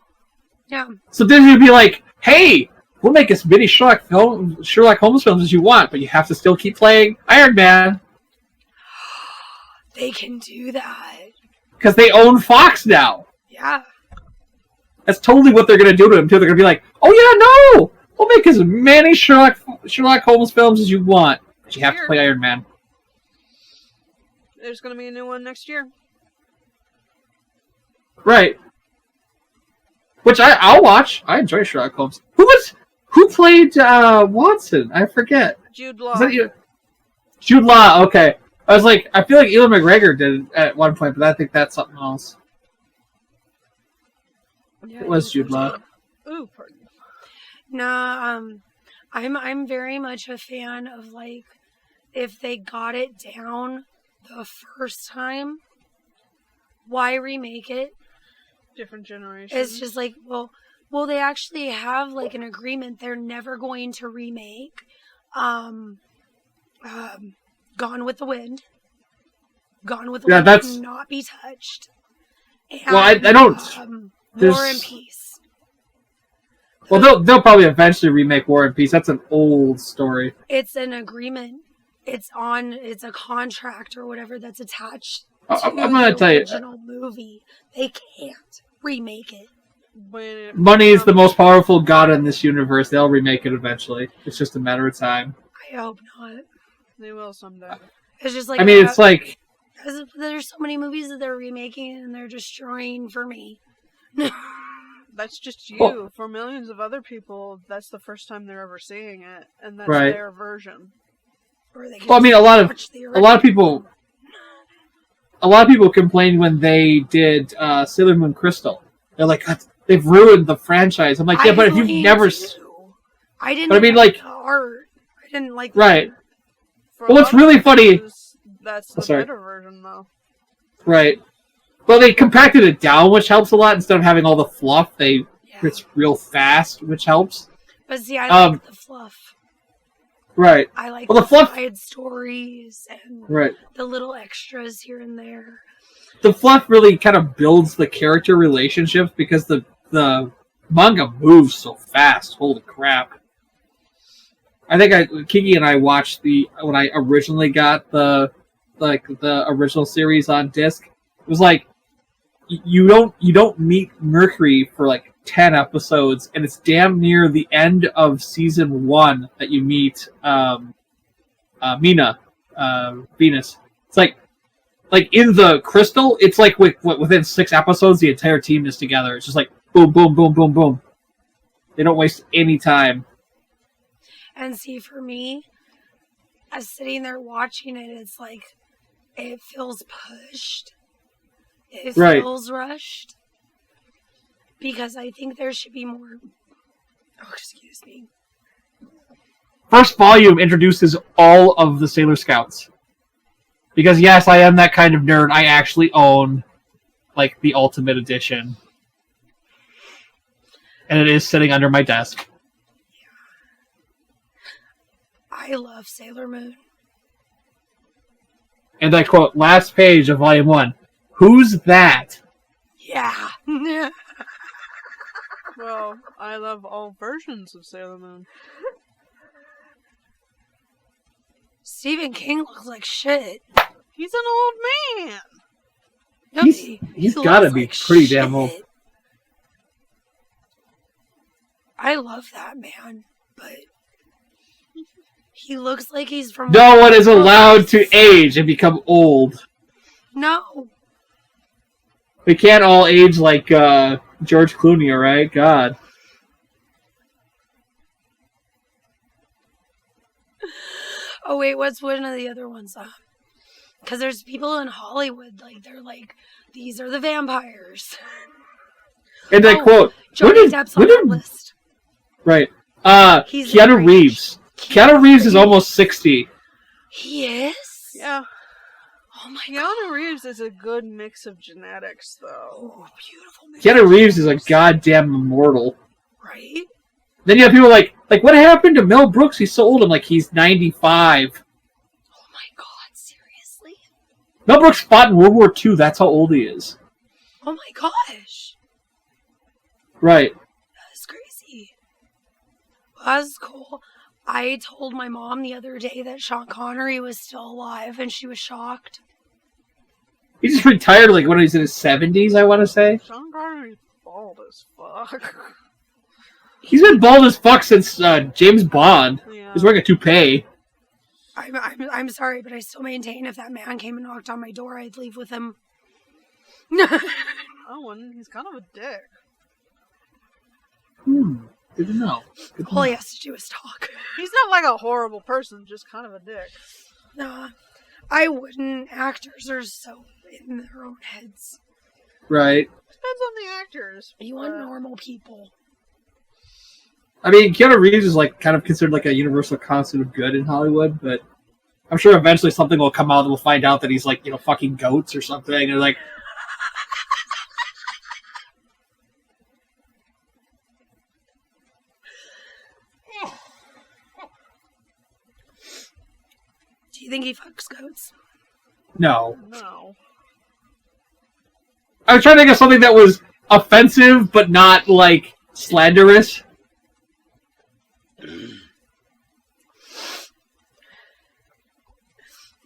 Speaker 3: Yeah.
Speaker 4: So Disney would be like, "Hey, we'll make as many Sherlock Holmes films as you want, but you have to still keep playing Iron Man."
Speaker 3: They can do that.
Speaker 4: Because they own Fox now.
Speaker 3: Yeah.
Speaker 4: That's totally what they're going to do to him, too. They're going to be like, "Oh, yeah, no! We'll make as many Sherlock Holmes films as you want, but you have to play Iron Man."
Speaker 2: There's going to be a new one next year.
Speaker 4: Right. Which I'll watch. I enjoy Sherlock Holmes. Who played Watson? I forget.
Speaker 2: Jude Law.
Speaker 4: Is that you? Jude Law, okay. I was like, I feel like Ewan McGregor did it at one point, but I think that's something else.
Speaker 3: Yeah,
Speaker 4: it was Jude Law.
Speaker 2: Ooh, pardon.
Speaker 3: No, I'm very much a fan of, like, if they got it down the first time, why remake it?
Speaker 2: Different generation.
Speaker 3: It's just like, well, they actually have, like, an agreement they're never going to remake Gone with the Wind. Gone with the Wind cannot be touched. And,
Speaker 4: well, I don't...
Speaker 3: War and Peace.
Speaker 4: Well, they'll probably eventually remake War and Peace. That's an old story.
Speaker 3: It's an agreement. It's a contract or whatever that's attached to
Speaker 4: I'm gonna tell you,
Speaker 3: the original movie. They can't remake it.
Speaker 4: Money is the most powerful god in this universe. They'll remake it eventually. It's just a matter of time.
Speaker 3: I hope not.
Speaker 2: They will someday.
Speaker 3: It's just like,
Speaker 4: I mean, it's like...
Speaker 3: There's so many movies that they're remaking and they're destroying for me.
Speaker 2: That's just you. Well, for millions of other people, that's the first time they're ever seeing it, and that's
Speaker 4: right.
Speaker 2: their version.
Speaker 4: Well, I mean, a lot of people complained when they did Sailor Moon Crystal. They're like, they've ruined the franchise. I'm like, yeah, but if you've never,
Speaker 3: I didn't.
Speaker 4: But I mean, like,
Speaker 3: art. I didn't like.
Speaker 4: Right.
Speaker 2: Well,
Speaker 4: it's really funny.
Speaker 2: That's the better version, though.
Speaker 3: Right.
Speaker 4: Well, they compacted it down, which helps a lot. Instead of having all the fluff, it's real fast, which helps.
Speaker 3: But see, I like the fluff.
Speaker 4: Right.
Speaker 3: I like
Speaker 4: the fluff
Speaker 3: side stories and the little extras here and there.
Speaker 4: The fluff really kind of builds the character relationships because the manga moves so fast. Holy crap. I think Kiki and I watched when I originally got the original series on disc. It was like you don't meet Mercury for like 10 episodes, and it's damn near the end of season 1 that you meet Mina, Venus. It's like in the Crystal, it's like within 6 episodes the entire team is together. It's just like boom, boom, boom, boom, boom. They don't waste any time.
Speaker 3: And see, for me, as sitting there watching it, it's like it feels pushed. It feels rushed. Because I think there should be more... Oh, excuse me.
Speaker 4: first volume introduces all of the Sailor Scouts. Because yes, I am that kind of nerd. I actually own like the Ultimate Edition. And it is sitting under my desk.
Speaker 3: I love Sailor Moon.
Speaker 4: And I quote, last page of volume 1. Who's that?
Speaker 3: Yeah.
Speaker 2: Well, I love all versions of Sailor Moon.
Speaker 3: Stephen King looks like shit.
Speaker 2: He's an old man.
Speaker 3: No,
Speaker 4: He's gotta be
Speaker 3: looks
Speaker 4: pretty
Speaker 3: like
Speaker 4: damn old.
Speaker 3: shit. I love that man, but he looks like he's from...
Speaker 4: No one is allowed to age and become old.
Speaker 3: No.
Speaker 4: We can't all age like George Clooney, alright? God.
Speaker 3: Oh, wait, what's one of the other ones? Because there's people in Hollywood, like, they're like, these are the vampires.
Speaker 4: And I quote,
Speaker 3: Johnny Depp's on that list.
Speaker 4: Right.
Speaker 3: He's
Speaker 4: Keanu
Speaker 3: great.
Speaker 4: Reeves. Keanu Reeves is almost 60.
Speaker 3: He is?
Speaker 2: Yeah.
Speaker 3: Oh my god.
Speaker 2: Keanu Reeves is a good mix of genetics, though.
Speaker 3: Oh, beautiful mix
Speaker 4: Keanu
Speaker 3: of
Speaker 4: Reeves is a
Speaker 3: genetics.
Speaker 4: goddamn immortal.
Speaker 3: Right?
Speaker 4: Then you have people like what happened to Mel Brooks? He's so old. I'm like, he's 95.
Speaker 3: Oh my god, seriously?
Speaker 4: Mel Brooks fought in World War II. That's how old he is.
Speaker 3: Oh my gosh.
Speaker 4: Right.
Speaker 3: That's crazy. Well, that's cool. I told my mom the other day that Sean Connery was still alive, and she was shocked.
Speaker 4: He just retired like when he's in his 70s, I want to say.
Speaker 2: Sean Connery's bald as fuck.
Speaker 4: He's been bald as fuck since James Bond.
Speaker 2: Yeah.
Speaker 4: He's wearing a toupee.
Speaker 3: I'm sorry, but I still maintain if that man came and knocked on my door, I'd leave with him.
Speaker 2: Owen, he's kind of a dick.
Speaker 4: Good to know. Good to
Speaker 3: All he
Speaker 4: know.
Speaker 3: has to do is talk.
Speaker 2: He's not like a horrible person, just kind of a dick.
Speaker 3: Nah, I wouldn't. Actors are so in their own heads.
Speaker 4: Right.
Speaker 2: Depends on the actors.
Speaker 3: You want normal people.
Speaker 4: I mean, Keanu Reeves is like kind of considered like a universal constant of good in Hollywood, but I'm sure eventually something will come out and we'll find out that he's like, fucking goats or something, and like.
Speaker 3: Do you think he fucks goats?
Speaker 4: No.
Speaker 2: No.
Speaker 4: I was trying to think of something that was offensive, but not like slanderous.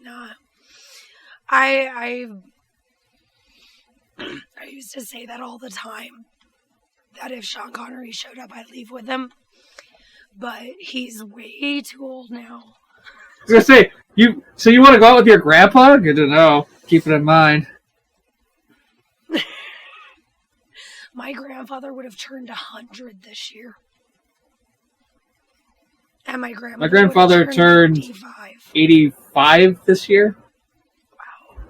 Speaker 3: Nah. I used to say that all the time. That if Sean Connery showed up, I'd leave with him. But he's way too old now.
Speaker 4: I was gonna say, you want to go out with your grandpa? Good to know. Keep it in mind.
Speaker 3: My grandfather would have turned 100 this year. And my
Speaker 4: grandfather turned 85 this year.
Speaker 3: Wow.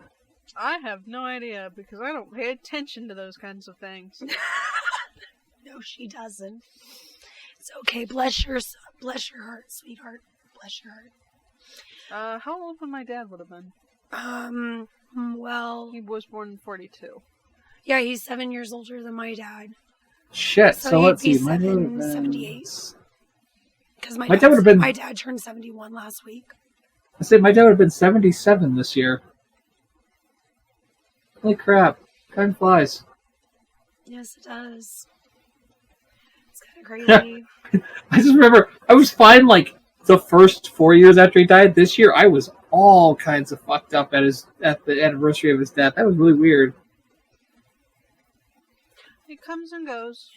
Speaker 2: I have no idea because I don't pay attention to those kinds of things.
Speaker 3: No, she doesn't. It's okay. Bless your heart, sweetheart. Bless your heart.
Speaker 2: How old would my dad would have been?
Speaker 3: Well,
Speaker 2: He was born in 42.
Speaker 3: yeah, he's 7 years older than my dad.
Speaker 4: Shit. So
Speaker 3: he'd
Speaker 4: let's
Speaker 3: be
Speaker 4: see. My dad would have been
Speaker 3: 78. Because
Speaker 4: My dad would have been-
Speaker 3: my dad turned 71 last week.
Speaker 4: I say my dad would have been 77 this year. Holy crap! Time flies.
Speaker 3: Yes, it does. It's kind of crazy.
Speaker 4: I just remember I was fine like the first 4 years after he died. This year I was all kinds of fucked up at the anniversary of his death. That was really weird.
Speaker 2: He comes and goes.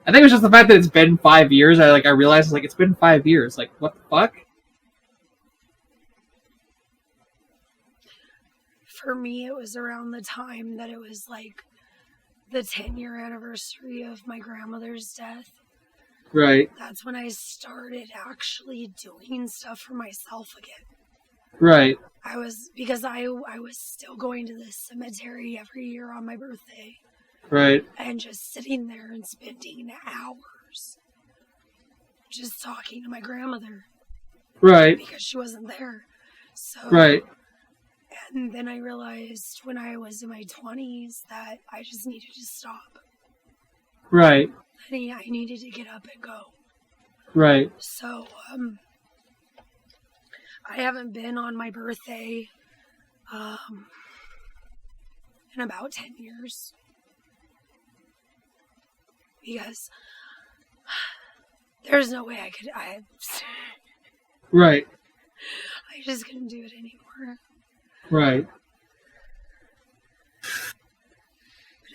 Speaker 4: I think it was just the fact that it's been 5 years. I realized like it's been 5 years. Like what the fuck?
Speaker 3: For me, it was around the time that it was like the 10-year anniversary of my grandmother's death.
Speaker 4: Right.
Speaker 3: That's when I started actually doing stuff for myself again.
Speaker 4: Right.
Speaker 3: Because I was still going to the cemetery every year on my birthday.
Speaker 4: Right.
Speaker 3: And just sitting there and spending hours just talking to my grandmother.
Speaker 4: Right.
Speaker 3: Because she wasn't there. So,
Speaker 4: Right.
Speaker 3: And then I realized when I was in my 20s that I just needed to stop.
Speaker 4: Right.
Speaker 3: I needed to get up and go.
Speaker 4: Right.
Speaker 3: So, I haven't been on my birthday in about 10 years. Because there's no way I
Speaker 4: Right.
Speaker 3: just couldn't do it anymore.
Speaker 4: Right.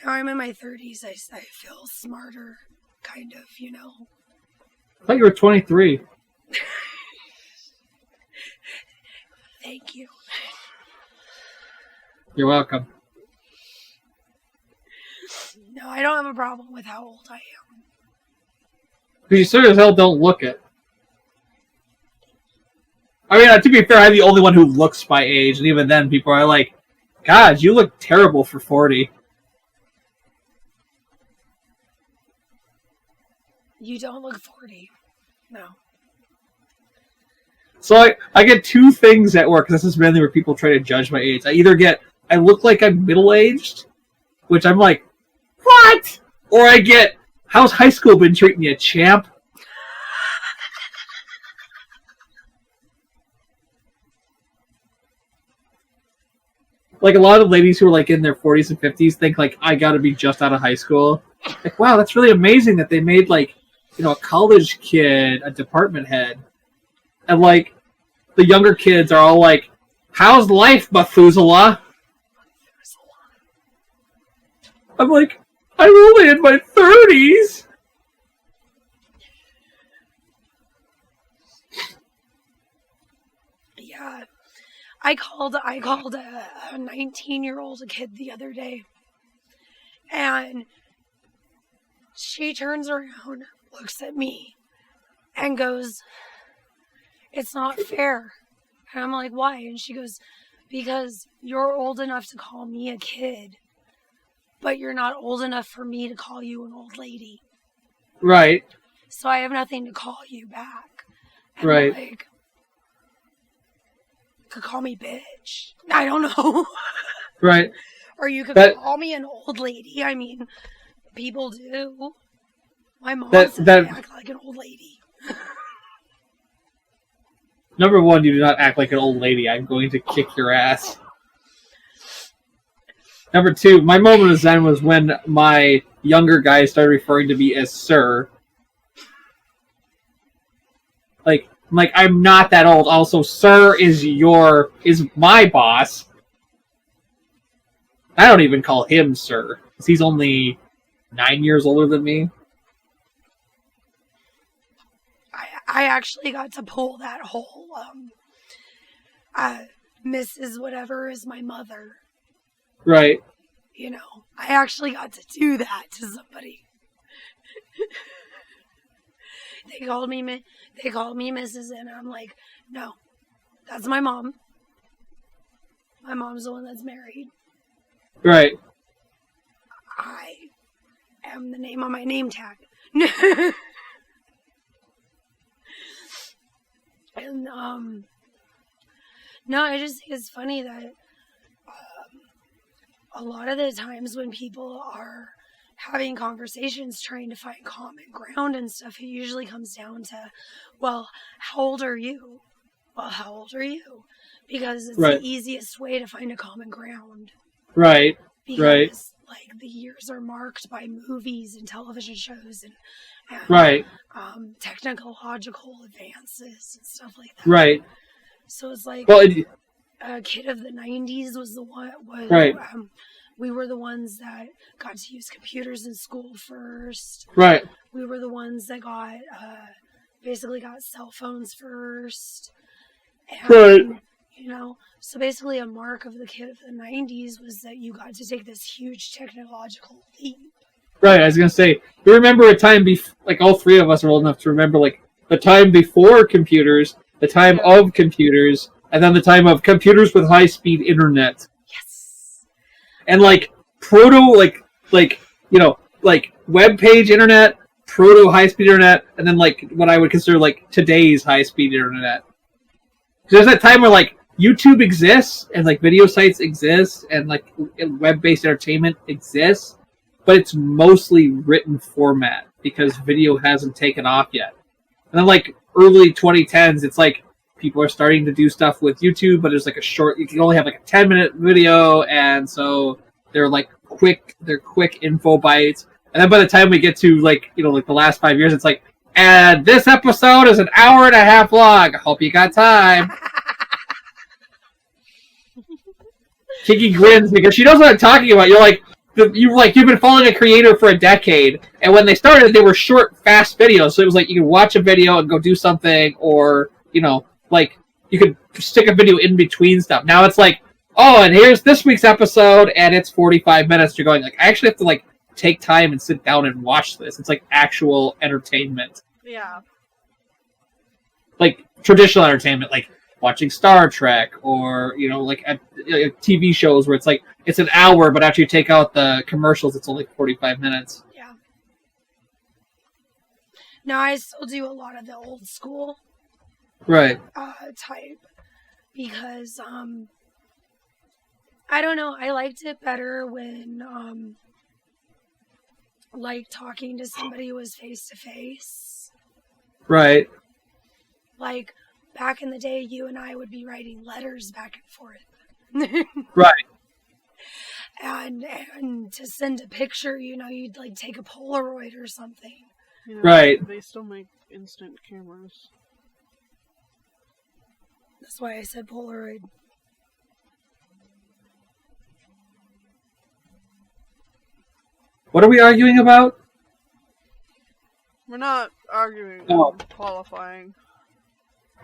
Speaker 3: Now I'm in my 30s, I feel smarter, kind of, you know.
Speaker 4: I thought you were 23.
Speaker 3: Thank you.
Speaker 4: You're welcome.
Speaker 3: No, I don't have a problem with how old I am.
Speaker 4: Because you sure as hell don't look it. I mean, to be fair, I'm the only one who looks my age, and even then people are like, God, you look terrible for 40.
Speaker 3: You don't look 40. No.
Speaker 4: So I get two things at work, because this is mainly where people try to judge my age. I look like I'm middle-aged, which I'm like, what? Or I get, how's high school been treating you, champ? Like, a lot of ladies who are, like, in their 40s and 50s think, like, I gotta be just out of high school. Like, wow, that's really amazing that they made, like, you know, a college kid a department head. And, like, the younger kids are all like, how's life, Methuselah? I'm like, I'm only in my 30s.
Speaker 3: Yeah. I called a 19-year-old a kid the other day. And she turns around, looks at me, and goes, it's not fair. And I'm like, why? And she goes, because you're old enough to call me a kid, but you're not old enough for me to call you an old lady.
Speaker 4: Right.
Speaker 3: So I have nothing to call you back. And
Speaker 4: right.
Speaker 3: Like, you could call me bitch. I don't know.
Speaker 4: Right.
Speaker 3: Or you could call me an old lady. I mean, people do. My mom says I act like an old lady.
Speaker 4: Number one, you do not act like an old lady. I'm going to kick your ass. Number two, my moment of zen was when my younger guys started referring to me as sir. Like, I'm not that old. Also, sir is my boss. I don't even call him sir, because he's only 9 years older than me.
Speaker 3: I actually got to pull that whole, Mrs. Whatever is my mother.
Speaker 4: Right.
Speaker 3: You know, I actually got to do that to somebody. They called me Mrs. and I'm like, no, that's my mom. My mom's the one that's married.
Speaker 4: Right.
Speaker 3: I am the name on my name tag. And, no, I just think it's funny that a lot of the times when people are having conversations trying to find common ground and stuff, it usually comes down to, well, how old are you? Well, how old are you? Because it's the easiest way to find a common ground.
Speaker 4: Right.
Speaker 3: Because, like, the years are marked by movies and television shows and technological advances and stuff like that.
Speaker 4: Right.
Speaker 3: So it's like,
Speaker 4: well,
Speaker 3: a kid of the 90s was the one. We were the ones that got to use computers in school first.
Speaker 4: Right.
Speaker 3: We were the ones that basically got cell phones first. And,
Speaker 4: right.
Speaker 3: You know, so basically a mark of the kid of the 90s was that you got to take this huge technological leap.
Speaker 4: Right, I was going to say, you remember a time, like all three of us are old enough to remember, like, the time before computers, the time of computers, and then the time of computers with high-speed internet.
Speaker 3: Yes.
Speaker 4: And, like, web page internet, proto high-speed internet, and then like what I would consider like today's high-speed internet. There's that time where like YouTube exists and like video sites exist and like web-based entertainment exists, but it's mostly written format because video hasn't taken off yet. And then like early 2010s, it's like people are starting to do stuff with YouTube, but there's like you can only have like a 10-minute video, and so they're quick info bites. And then by the time we get to like the last 5 years, it's like, and this episode is an hour and a half long. I hope you got time. Kiki grins because she knows what I'm talking about. You've been following a creator for a decade, and when they started, they were short, fast videos. So it was like you could watch a video and go do something, or you could stick a video in between stuff. Now it's like, oh, and here's this week's episode, and it's 45 minutes. You're going like, I actually have to take time and sit down and watch this. It's like actual entertainment.
Speaker 2: Yeah.
Speaker 4: Like traditional entertainment, like watching Star Trek, or TV shows where it's like it's an hour, but after you take out the commercials, it's only 45 minutes.
Speaker 3: Yeah. Now I still do a lot of the old school,
Speaker 4: right?
Speaker 3: Type, because I don't know. I liked it better when talking to somebody was face to face.
Speaker 4: Right.
Speaker 3: Like back in the day, you and I would be writing letters back and forth.
Speaker 4: Right.
Speaker 3: And to send a picture, you'd take a Polaroid or something.
Speaker 4: Right.
Speaker 2: They still make instant cameras.
Speaker 3: That's why I said Polaroid.
Speaker 4: What are we arguing about?
Speaker 2: We're not arguing.
Speaker 4: Oh.
Speaker 2: We're qualifying.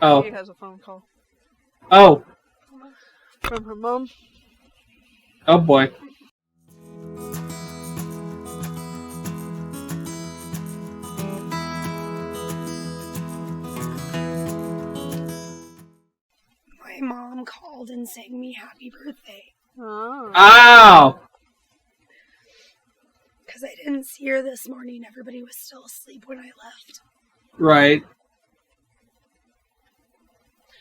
Speaker 4: Oh.
Speaker 2: She has a phone call.
Speaker 4: Oh.
Speaker 2: From her mom.
Speaker 4: Oh boy.
Speaker 3: My mom called and sang me happy birthday.
Speaker 2: Oh.
Speaker 4: Ow!
Speaker 3: Because I didn't see her this morning. Everybody was still asleep when I left.
Speaker 4: Right.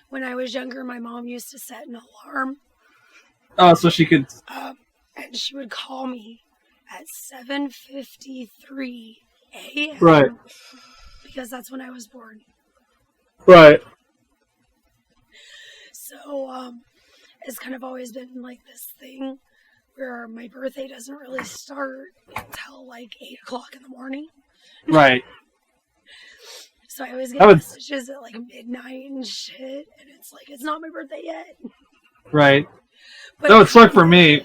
Speaker 3: When I was younger, my mom used to set an alarm.
Speaker 4: Oh, so she could...
Speaker 3: And she would call me at 7:53 a.m.
Speaker 4: Right.
Speaker 3: Because that's when I was born.
Speaker 4: Right.
Speaker 3: So, it's kind of always been like this thing where my birthday doesn't really start until 8 o'clock in the morning.
Speaker 4: Right.
Speaker 3: So I always get messages at midnight and shit, and it's like, it's not my birthday yet.
Speaker 4: Right.
Speaker 3: But
Speaker 4: that would suck for me.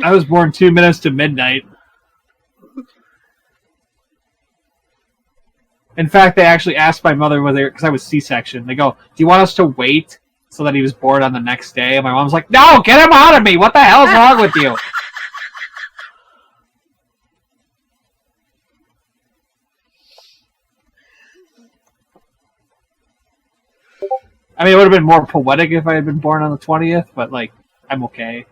Speaker 4: I was born 2 minutes to midnight. In fact, they actually asked my mother whether, because I was C-section, they go, do you want us to wait so that he was born on the next day? And my mom's like, no, get him out of me! What the hell's wrong with you? I mean, it would have been more poetic if I had been born on the 20th, but, I'm okay.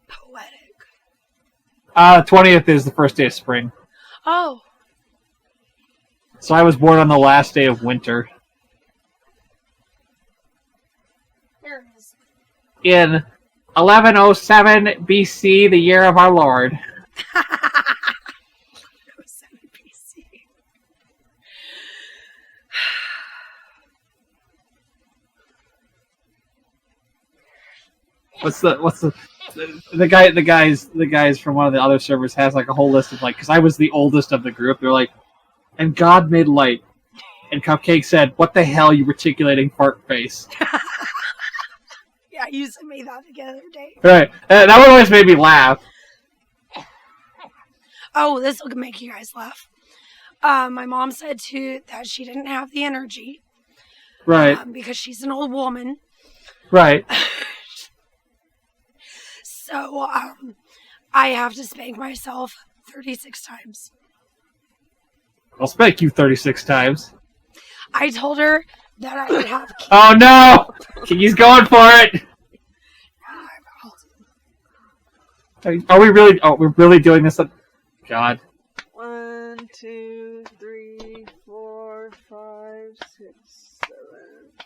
Speaker 3: Poetic.
Speaker 4: 20th is the first day of spring.
Speaker 3: Oh.
Speaker 4: So I was born on the last day of winter.
Speaker 3: There it is.
Speaker 4: In 1107 BC, the year of our Lord.
Speaker 3: 1107 BC.
Speaker 4: What's the guys from one of the other servers has a whole list of because I was the oldest of the group. They're like, and God made light, and Cupcake said, "What the hell, you reticulating fart face?"
Speaker 3: Yeah, you sent me that the other day.
Speaker 4: Right, that one always made me laugh.
Speaker 3: Oh, this will make you guys laugh. My mom said too that she didn't have the energy.
Speaker 4: Right.
Speaker 3: Because she's an old woman.
Speaker 4: Right.
Speaker 3: So, I have to spank myself 36 times.
Speaker 4: I'll spank you 36 times.
Speaker 3: I told her that I would have...
Speaker 4: Oh, no! He's going for it! Are we really... Oh, we're really doing this? God.
Speaker 2: 1, 2, 3, 4, 5, 6, 7,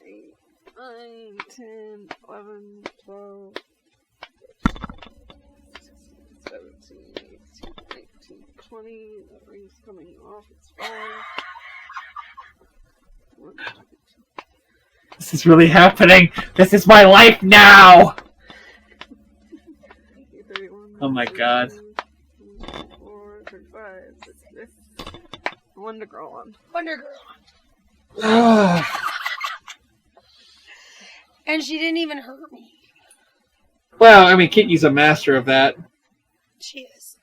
Speaker 2: 8, 9, 10, 11, 12, 17, 18, 19, 20. That ring's coming off. It's fine.
Speaker 4: This is really happening. This is my life now. Oh my god.
Speaker 2: 4, 35, 66. Wonder Girl on.
Speaker 3: Wonder Girl. And she didn't even hurt me.
Speaker 4: Well, I mean, Kiki's a master of that.
Speaker 3: She is.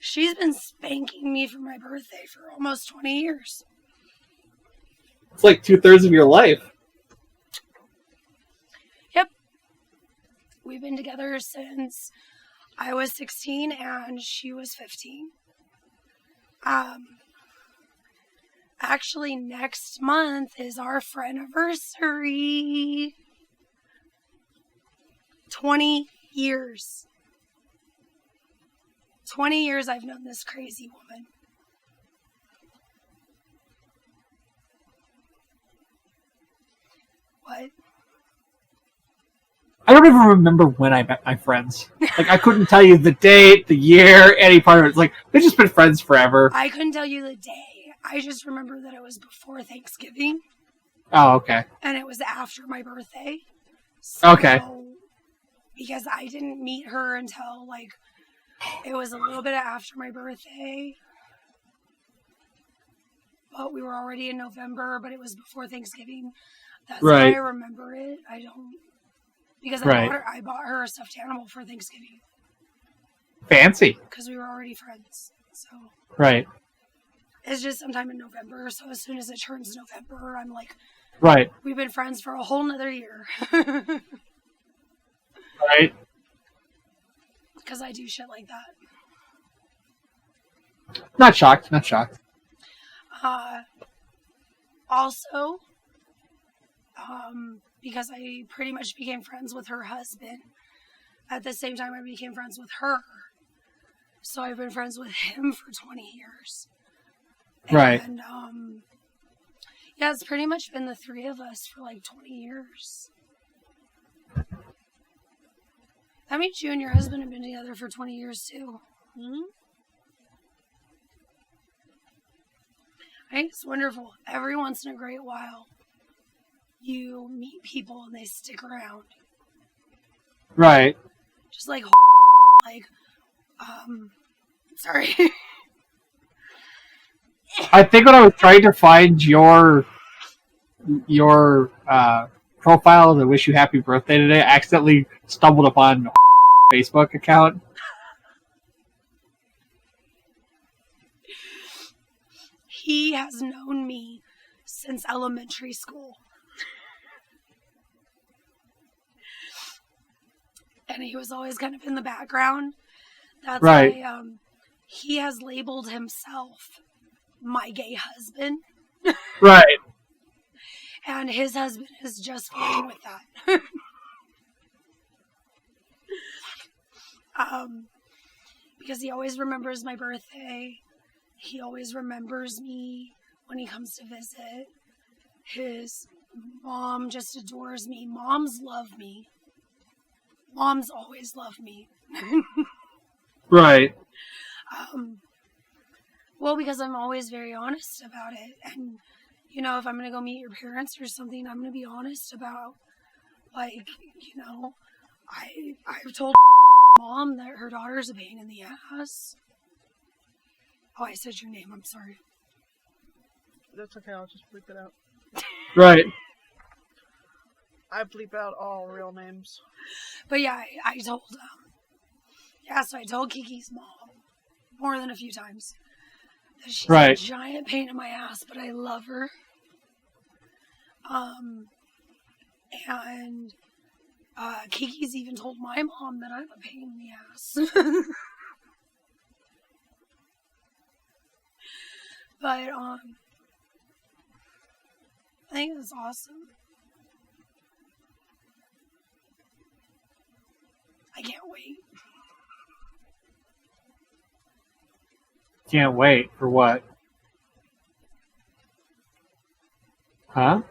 Speaker 3: She's been spanking me for my birthday for almost 20 years.
Speaker 4: It's like 2/3 of your life.
Speaker 3: Yep. We've been together since I was 16 and she was 15. Actually, next month is our friendiversary. 20 years. 20 years I've known this crazy woman. What?
Speaker 4: I don't even remember when I met my friends. Like, I couldn't tell you the date, the year, any part of it. It's like, they've just been friends forever.
Speaker 3: I couldn't tell you the day. I just remember that it was before Thanksgiving.
Speaker 4: Oh, okay.
Speaker 3: And it was after my birthday. So,
Speaker 4: Okay.
Speaker 3: Because I didn't meet her until, like, it was a little bit after my birthday. But we were already in November, but it was before Thanksgiving. That's
Speaker 4: Right.
Speaker 3: how I remember it. I don't... Because
Speaker 4: Right.
Speaker 3: I bought her a stuffed animal for Thanksgiving.
Speaker 4: Fancy.
Speaker 3: Because we were already friends. So...
Speaker 4: Right.
Speaker 3: It's just sometime in November, so as soon as it turns November, I'm like,
Speaker 4: Right.
Speaker 3: we've been friends for a whole nother year.
Speaker 4: Right.
Speaker 3: Because I do shit like that.
Speaker 4: Not shocked. Not shocked.
Speaker 3: Also, because I pretty much became friends with her husband, at the same time I became friends with her. So I've been friends with him for 20 years.
Speaker 4: Right.
Speaker 3: And, yeah, it's pretty much been the three of us for like 20 years. That means you and your husband have been together for 20 years too.
Speaker 2: Mm-hmm.
Speaker 3: I think it's wonderful. Every once in a great while, you meet people and they stick around.
Speaker 4: Right.
Speaker 3: Just like, sorry.
Speaker 4: I think when I was trying to find your profile to wish you happy birthday today, I accidentally stumbled upon Facebook account.
Speaker 3: He has known me since elementary school. And he was always kind of in the background. That's
Speaker 4: right.
Speaker 3: why he has labeled himself my gay husband.
Speaker 4: Right.
Speaker 3: And his husband is just fine with that. Because he always remembers my birthday. He always remembers me when he comes to visit. His mom just adores me. Moms love me. Moms always love me.
Speaker 4: Right.
Speaker 3: Well, because I'm always very honest about it. And, you know, if I'm going to go meet your parents or something, I'm going to be honest about, like, you know, I've told Mom that her daughter's a pain in the ass. Oh, I said your name. I'm sorry.
Speaker 2: That's okay. I'll just bleep it out.
Speaker 4: Right.
Speaker 2: I bleep out all real names.
Speaker 3: But yeah, I told so I told Kiki's mom more than a few times that she's a giant pain in my ass, but I love her. And Kiki's even told my mom that I'm a pain in the ass. But I think it's awesome. I can't wait.
Speaker 4: Can't wait. For what? Huh?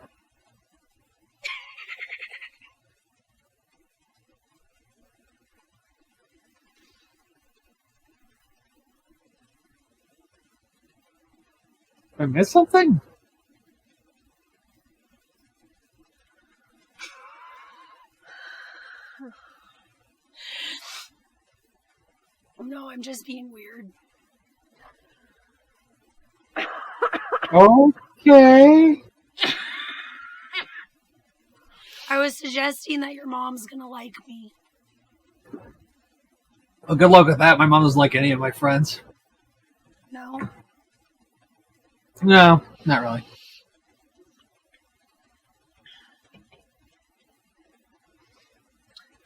Speaker 4: Did I miss something?
Speaker 3: No, I'm just being weird.
Speaker 4: Okay.
Speaker 3: I was suggesting that your mom's gonna like me.
Speaker 4: Well, good luck with that. My mom doesn't like any of my friends.
Speaker 3: No?
Speaker 4: No, not really.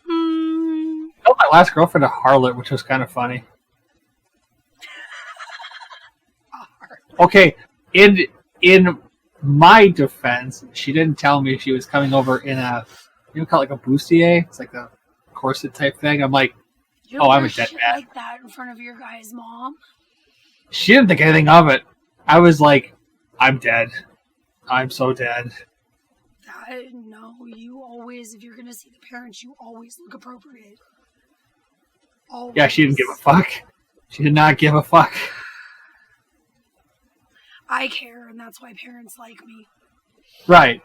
Speaker 4: I told my last girlfriend a harlot, which was kind of funny. Okay, in my defense, she didn't tell me she was coming over in a, you call it like a bustier? It's like a corset type thing. I'm like,
Speaker 3: You
Speaker 4: oh, I'm a
Speaker 3: shit
Speaker 4: dead man.
Speaker 3: like that in front of your guy's mom?
Speaker 4: She didn't think anything of it. I was like, I'm dead. I'm so dead.
Speaker 3: No, you always, if you're gonna see the parents, you always look appropriate. Always.
Speaker 4: Yeah, she didn't give a fuck. She did not give a fuck.
Speaker 3: I care, and that's why parents like me.
Speaker 4: Right.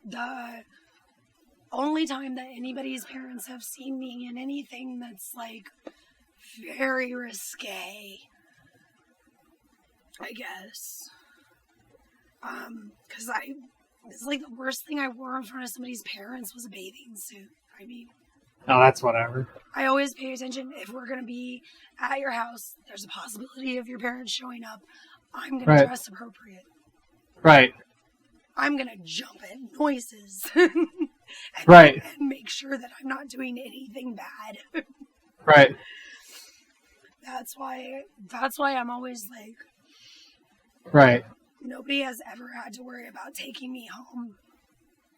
Speaker 3: The only time that anybody's parents have seen me in anything that's like very risque, I guess. Because it's like the worst thing I wore in front of somebody's parents was a bathing suit. I mean,
Speaker 4: Oh, that's whatever.
Speaker 3: I always pay attention. If we're going to be at your house, there's a possibility of your parents showing up. I'm going to dress appropriate.
Speaker 4: Right.
Speaker 3: I'm going to jump at noises.
Speaker 4: Right.
Speaker 3: And make sure that I'm not doing anything bad.
Speaker 4: Right.
Speaker 3: That's why I'm always like,
Speaker 4: Right.
Speaker 3: nobody has ever had to worry about taking me home.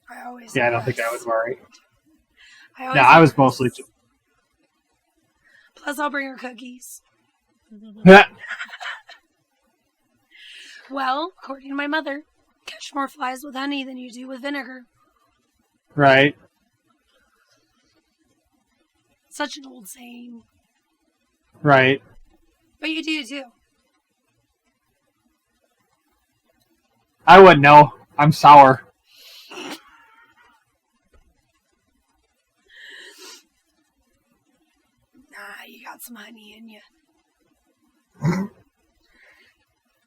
Speaker 3: I always
Speaker 4: Yeah, I don't think I would worry.
Speaker 3: I
Speaker 4: was mostly just...
Speaker 3: Plus, I'll bring her cookies.
Speaker 4: Yeah.
Speaker 3: Well, according to my mother, catch more flies with honey than you do with vinegar.
Speaker 4: Right.
Speaker 3: Such an old saying.
Speaker 4: Right.
Speaker 3: But you do too.
Speaker 4: I wouldn't know. I'm sour.
Speaker 3: Nah, you got some honey in you.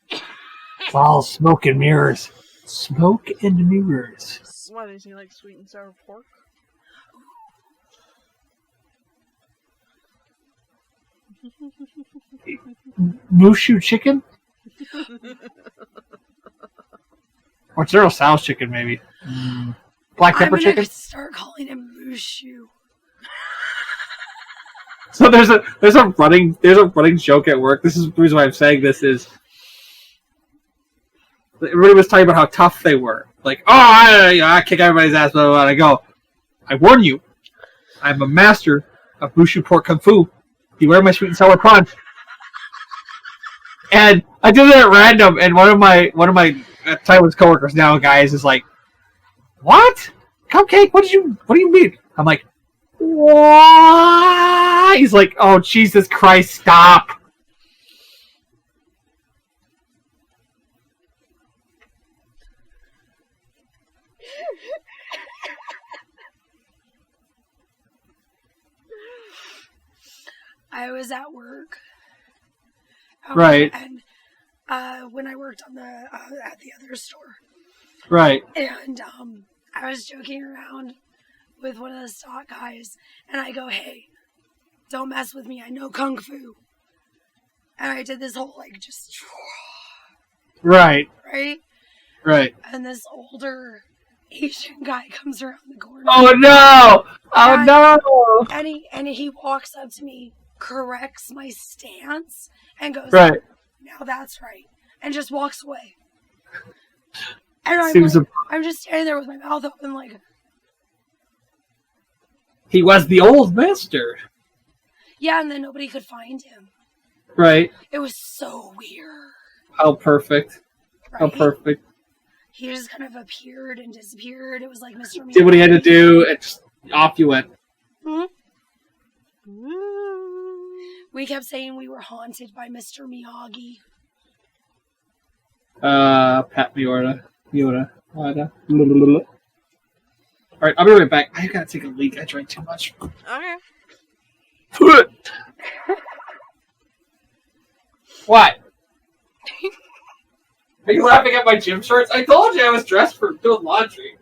Speaker 4: It's all smoke and mirrors. Smoke and mirrors.
Speaker 2: What, is he like sweet and sour pork?
Speaker 4: Mushu chicken? Or Zero Sal's chicken, maybe. Black pepper chicken?
Speaker 3: I'm gonna start calling him Mushu.
Speaker 4: So there's a running joke at work. This is the reason why I'm saying this is everybody was talking about how tough they were. Like, oh, I kick everybody's ass, blah, blah, blah. And I go, I warn you, I'm a master of Bushu pork kung fu. Beware my sweet and sour prawn. And I did that at random, and one of my Taiwan's coworkers now, guys, is like, what? Cupcake? What do you mean? I'm like, what? He's like, oh, Jesus Christ, stop.
Speaker 3: I was at work.
Speaker 4: Right.
Speaker 3: And when I worked on at the other store.
Speaker 4: Right.
Speaker 3: And I was joking around with one of the stock guys, and I go, hey, don't mess with me, I know kung fu. And I did this whole just
Speaker 4: Right.
Speaker 3: right?
Speaker 4: Right.
Speaker 3: And this older Asian guy comes around the corner.
Speaker 4: Oh no! Oh no!
Speaker 3: And he walks up to me, corrects my stance, and goes,
Speaker 4: right.
Speaker 3: Now that's right. And just walks away. And I'm just standing there with my mouth open like...
Speaker 4: He was the old master.
Speaker 3: Yeah, and then nobody could find him.
Speaker 4: Right.
Speaker 3: It was so weird.
Speaker 4: How perfect.
Speaker 3: Right?
Speaker 4: How perfect.
Speaker 3: He just kind of appeared and disappeared. It was like Mr. Miyagi.
Speaker 4: Did what he had to do, and just off you went.
Speaker 3: Mm-hmm. We kept saying we were haunted by Mr. Miyagi.
Speaker 4: Pat Miorda. Alright, I'll be right back. I gotta take a leak. I drank too much.
Speaker 2: Okay.
Speaker 4: What? Are you laughing at my gym shorts? I told you I was dressed for doing laundry.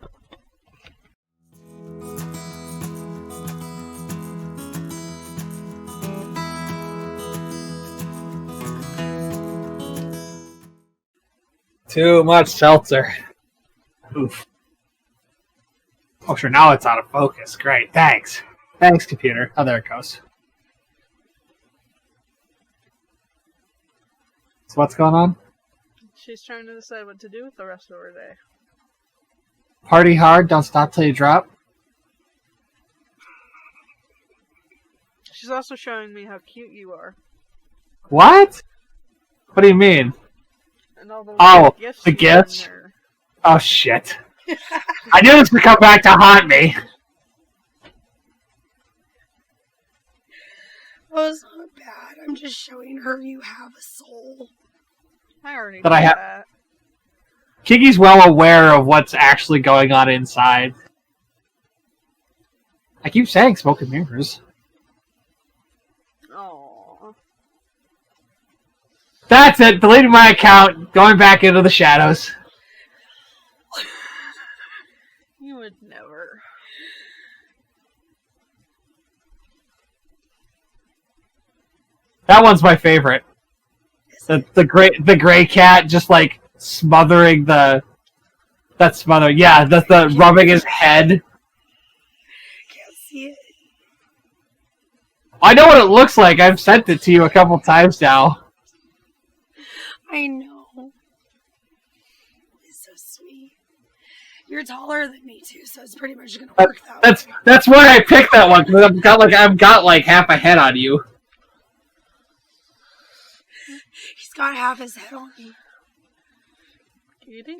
Speaker 4: Too much seltzer. Oof. Oh, sure, now it's out of focus. Great, thanks. Thanks, computer. Oh, there it goes. So what's going on?
Speaker 2: She's trying to decide what to do with the rest of her day.
Speaker 4: Party hard, don't stop till you drop.
Speaker 2: She's also showing me how cute you are.
Speaker 4: What? What do you mean?
Speaker 2: And all the
Speaker 4: Oh,
Speaker 2: gifts
Speaker 4: the
Speaker 2: you
Speaker 4: gifts?
Speaker 2: sent her.
Speaker 4: Oh, shit. I knew this would come back to haunt me.
Speaker 3: Oh, it's not bad. I'm just showing her you have a soul.
Speaker 2: I already
Speaker 4: But
Speaker 2: know
Speaker 4: I have-
Speaker 2: that.
Speaker 4: Kiki's well aware of what's actually going on inside. I keep saying smoke and mirrors.
Speaker 2: Aww.
Speaker 4: That's it. Deleting my account. Going back into the shadows.
Speaker 2: You would never.
Speaker 4: That one's my favorite. The gray cat just like smothering the. That's smothering. Yeah, that's the rubbing his head.
Speaker 3: Can't see it.
Speaker 4: I know what it looks like. I've sent it to you a couple times now.
Speaker 3: I know. It's so sweet. You're taller than me too, so it's pretty much gonna work that way.
Speaker 4: That's why I picked that one because I've got like half a head on you.
Speaker 3: He's got half his head on me.
Speaker 2: Eating?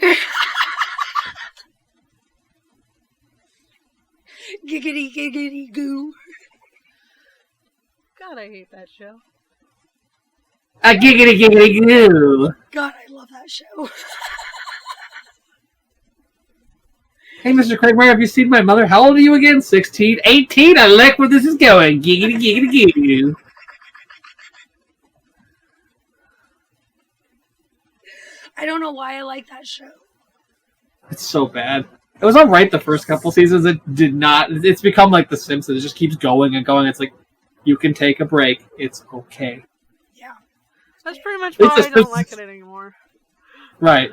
Speaker 3: Giggity giggity goo.
Speaker 2: God, I hate that show.
Speaker 4: A giggity giggity goo.
Speaker 3: God, I love that show.
Speaker 4: Hey, Mr. Craigmire, have you seen my mother? How old are you again? 16? 18? I like where this is going. Giggity giggity goo.
Speaker 3: I don't know why I like that show.
Speaker 4: It's so bad. It was alright the first couple seasons. It did not. It's become like The Simpsons. It just keeps going and going. It's like, you can take a break. It's okay.
Speaker 3: Yeah.
Speaker 2: That's pretty much why I don't like it anymore.
Speaker 4: Right.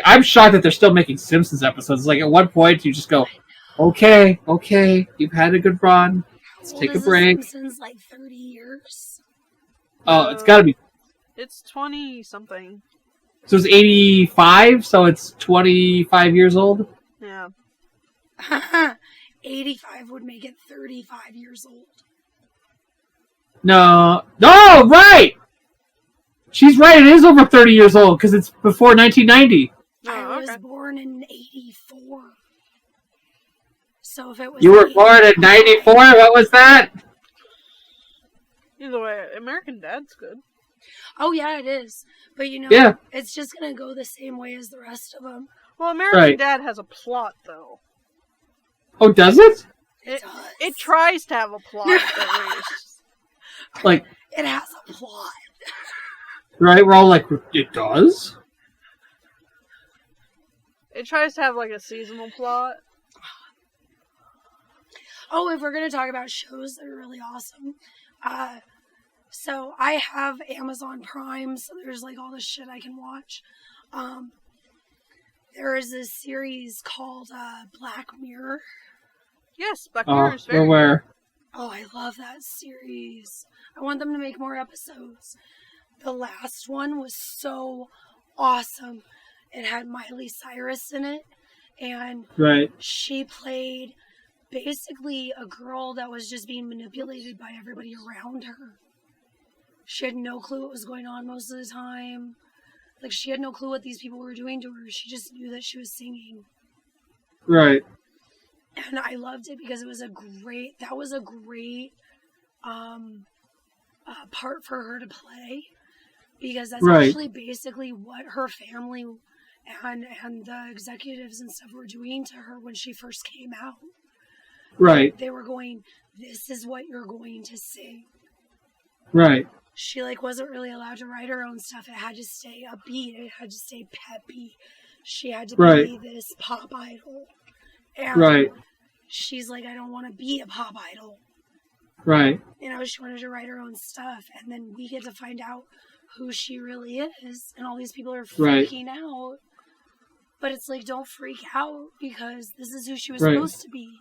Speaker 4: I'm shocked that they're still making Simpsons episodes. Like, at one point, you just go, okay, you've had a good run. Let's take a break.
Speaker 3: Simpsons, like 30 years.
Speaker 4: Oh, it's gotta be.
Speaker 2: It's 20-something.
Speaker 4: So it's 85, so it's 25 years old?
Speaker 2: Yeah.
Speaker 3: 85 would make it 35 years old.
Speaker 4: No, right! She's right, it is over 30 years old, because it's before 1990.
Speaker 3: I was
Speaker 2: okay.
Speaker 3: born in 84. So if it was...
Speaker 4: You were born in 94? What was that?
Speaker 2: Either way, American Dad's good.
Speaker 3: Oh, yeah, it is. But, you know,
Speaker 4: Yeah.
Speaker 3: it's just going to go the same way as the rest of them.
Speaker 2: Well, American
Speaker 4: Right.
Speaker 2: Dad has a plot, though.
Speaker 4: Oh, does it?
Speaker 3: It does.
Speaker 2: It tries to have a plot, at least.
Speaker 4: Like,
Speaker 3: It has a plot.
Speaker 4: right, we're all like, it does?
Speaker 2: It tries to have, like, a seasonal plot.
Speaker 3: Oh, if we're going to talk about shows that are really awesome. So I have Amazon Prime, so there's like all this shit I can watch. There is this series called Black Mirror.
Speaker 2: Yes, Black Mirror is very
Speaker 4: we're where?
Speaker 3: Oh, I love that series. I want them to make more episodes. The last one was so awesome. It had Miley Cyrus in it, and
Speaker 4: Right.
Speaker 3: she played basically a girl that was just being manipulated by everybody around her. She had no clue what was going on most of the time. Like, she had no clue what these people were doing to her. She just knew that she was singing.
Speaker 4: Right.
Speaker 3: And I loved it because it was a great part for her to play. Because that's actually basically what her family and the executives and stuff were doing to her when she first came out.
Speaker 4: Right.
Speaker 3: They were going, this is what you're going to sing.
Speaker 4: Right.
Speaker 3: She, like, wasn't really allowed to write her own stuff. It had to stay upbeat. It had to stay peppy. She had to be this pop idol. And she's like, I don't want to be a pop idol.
Speaker 4: Right.
Speaker 3: You know, she wanted to write her own stuff. And then we get to find out who she really is. And all these people are freaking out. But it's like, don't freak out because this is who she was supposed to be.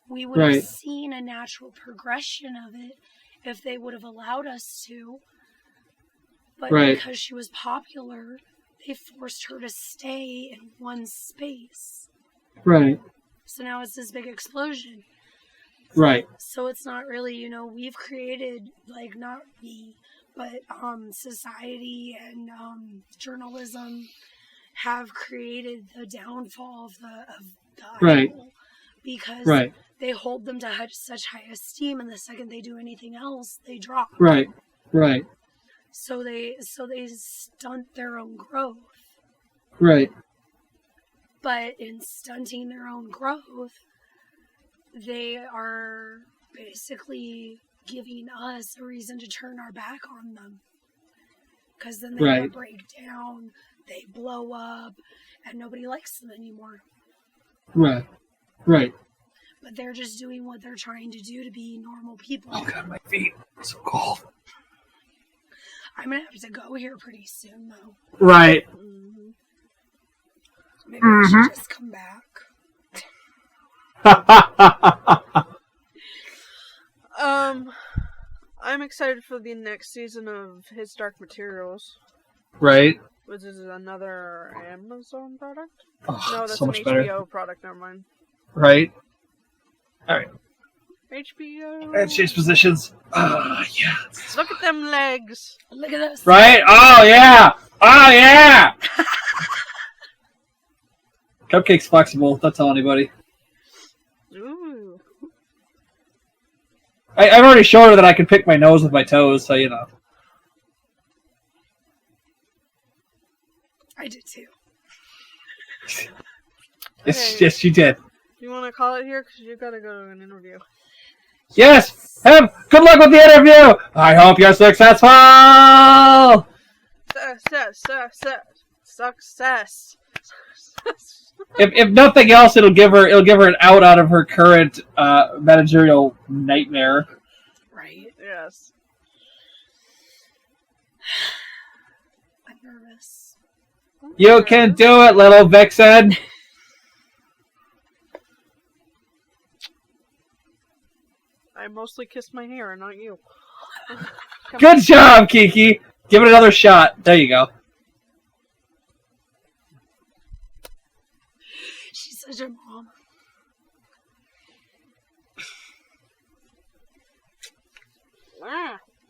Speaker 3: We would have seen a natural progression of it if they would have allowed us to. But because she was popular, they forced her to stay in one space. Right. So now it's this big explosion.
Speaker 4: Right.
Speaker 3: So it's not really, you know, we've created, like, not we, but society and journalism have created the downfall of the idol because they hold them to such high esteem, and the second they do anything else, they drop.
Speaker 4: Right. Right.
Speaker 3: So they stunt their own growth.
Speaker 4: Right.
Speaker 3: But in stunting their own growth, they are basically giving us a reason to turn our back on them. Because then they break down, they blow up, and nobody likes them anymore.
Speaker 4: Right. Right.
Speaker 3: But they're just doing what they're trying to do to be normal people.
Speaker 4: Oh God, my feet are so cold.
Speaker 3: I'm going to have to go here pretty soon, though.
Speaker 4: Right.
Speaker 3: Mm-hmm. Maybe I should just come back.
Speaker 2: I'm excited for the next season of His Dark Materials.
Speaker 4: Right.
Speaker 2: Which is another Amazon product?
Speaker 4: Oh,
Speaker 2: no, that's
Speaker 4: so
Speaker 2: an
Speaker 4: much
Speaker 2: HBO
Speaker 4: better.
Speaker 2: product, never mind.
Speaker 4: Right. Alright.
Speaker 2: HBO.
Speaker 4: And change positions. Ah, yeah.
Speaker 2: Look at them legs.
Speaker 3: Look at this.
Speaker 4: Right? Oh, yeah. Oh, yeah. Cupcake's flexible. Don't tell anybody.
Speaker 2: Ooh.
Speaker 4: I've already shown her that I can pick my nose with my toes, so you know.
Speaker 3: I did too.
Speaker 4: Yes, you did.
Speaker 2: You want to call it here? Because you got to go to an interview.
Speaker 4: Yes! Good luck with the interview! I hope you're successful!
Speaker 2: Success.
Speaker 4: If nothing else, it'll give her an out of her current managerial nightmare.
Speaker 3: Right.
Speaker 2: Yes.
Speaker 3: I'm nervous.
Speaker 4: You can do it, little Vixen!
Speaker 2: I mostly kissed my hair, not you.
Speaker 4: Good job, Kiki! Give it another shot. There you go.
Speaker 3: She's such a mom.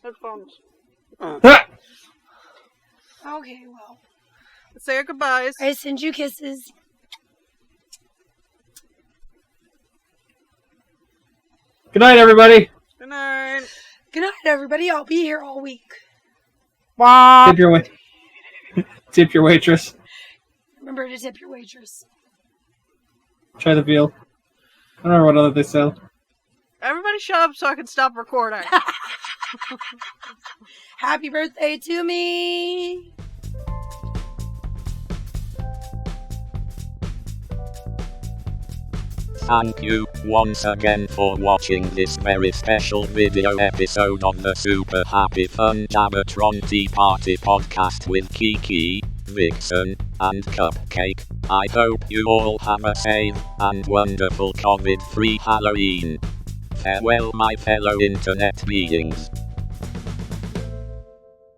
Speaker 2: Headphones.
Speaker 3: Okay, well.
Speaker 2: Let's say our goodbyes.
Speaker 3: I send you kisses.
Speaker 4: Good night, everybody.
Speaker 2: Good night.
Speaker 3: Good night, everybody. I'll be here all week.
Speaker 4: Tip your tip your waitress.
Speaker 3: Remember to tip your waitress.
Speaker 4: Try the veal. I don't know what other they sell.
Speaker 2: Everybody shut up so I can stop recording.
Speaker 3: Happy birthday to me!
Speaker 1: Thank you once again for watching this very special video episode of the Super Happy Fun Jabbertron Tea Party podcast with Kiki, Vixen, and Cupcake. I hope you all have a safe and wonderful COVID-free Halloween. Farewell, my fellow internet beings.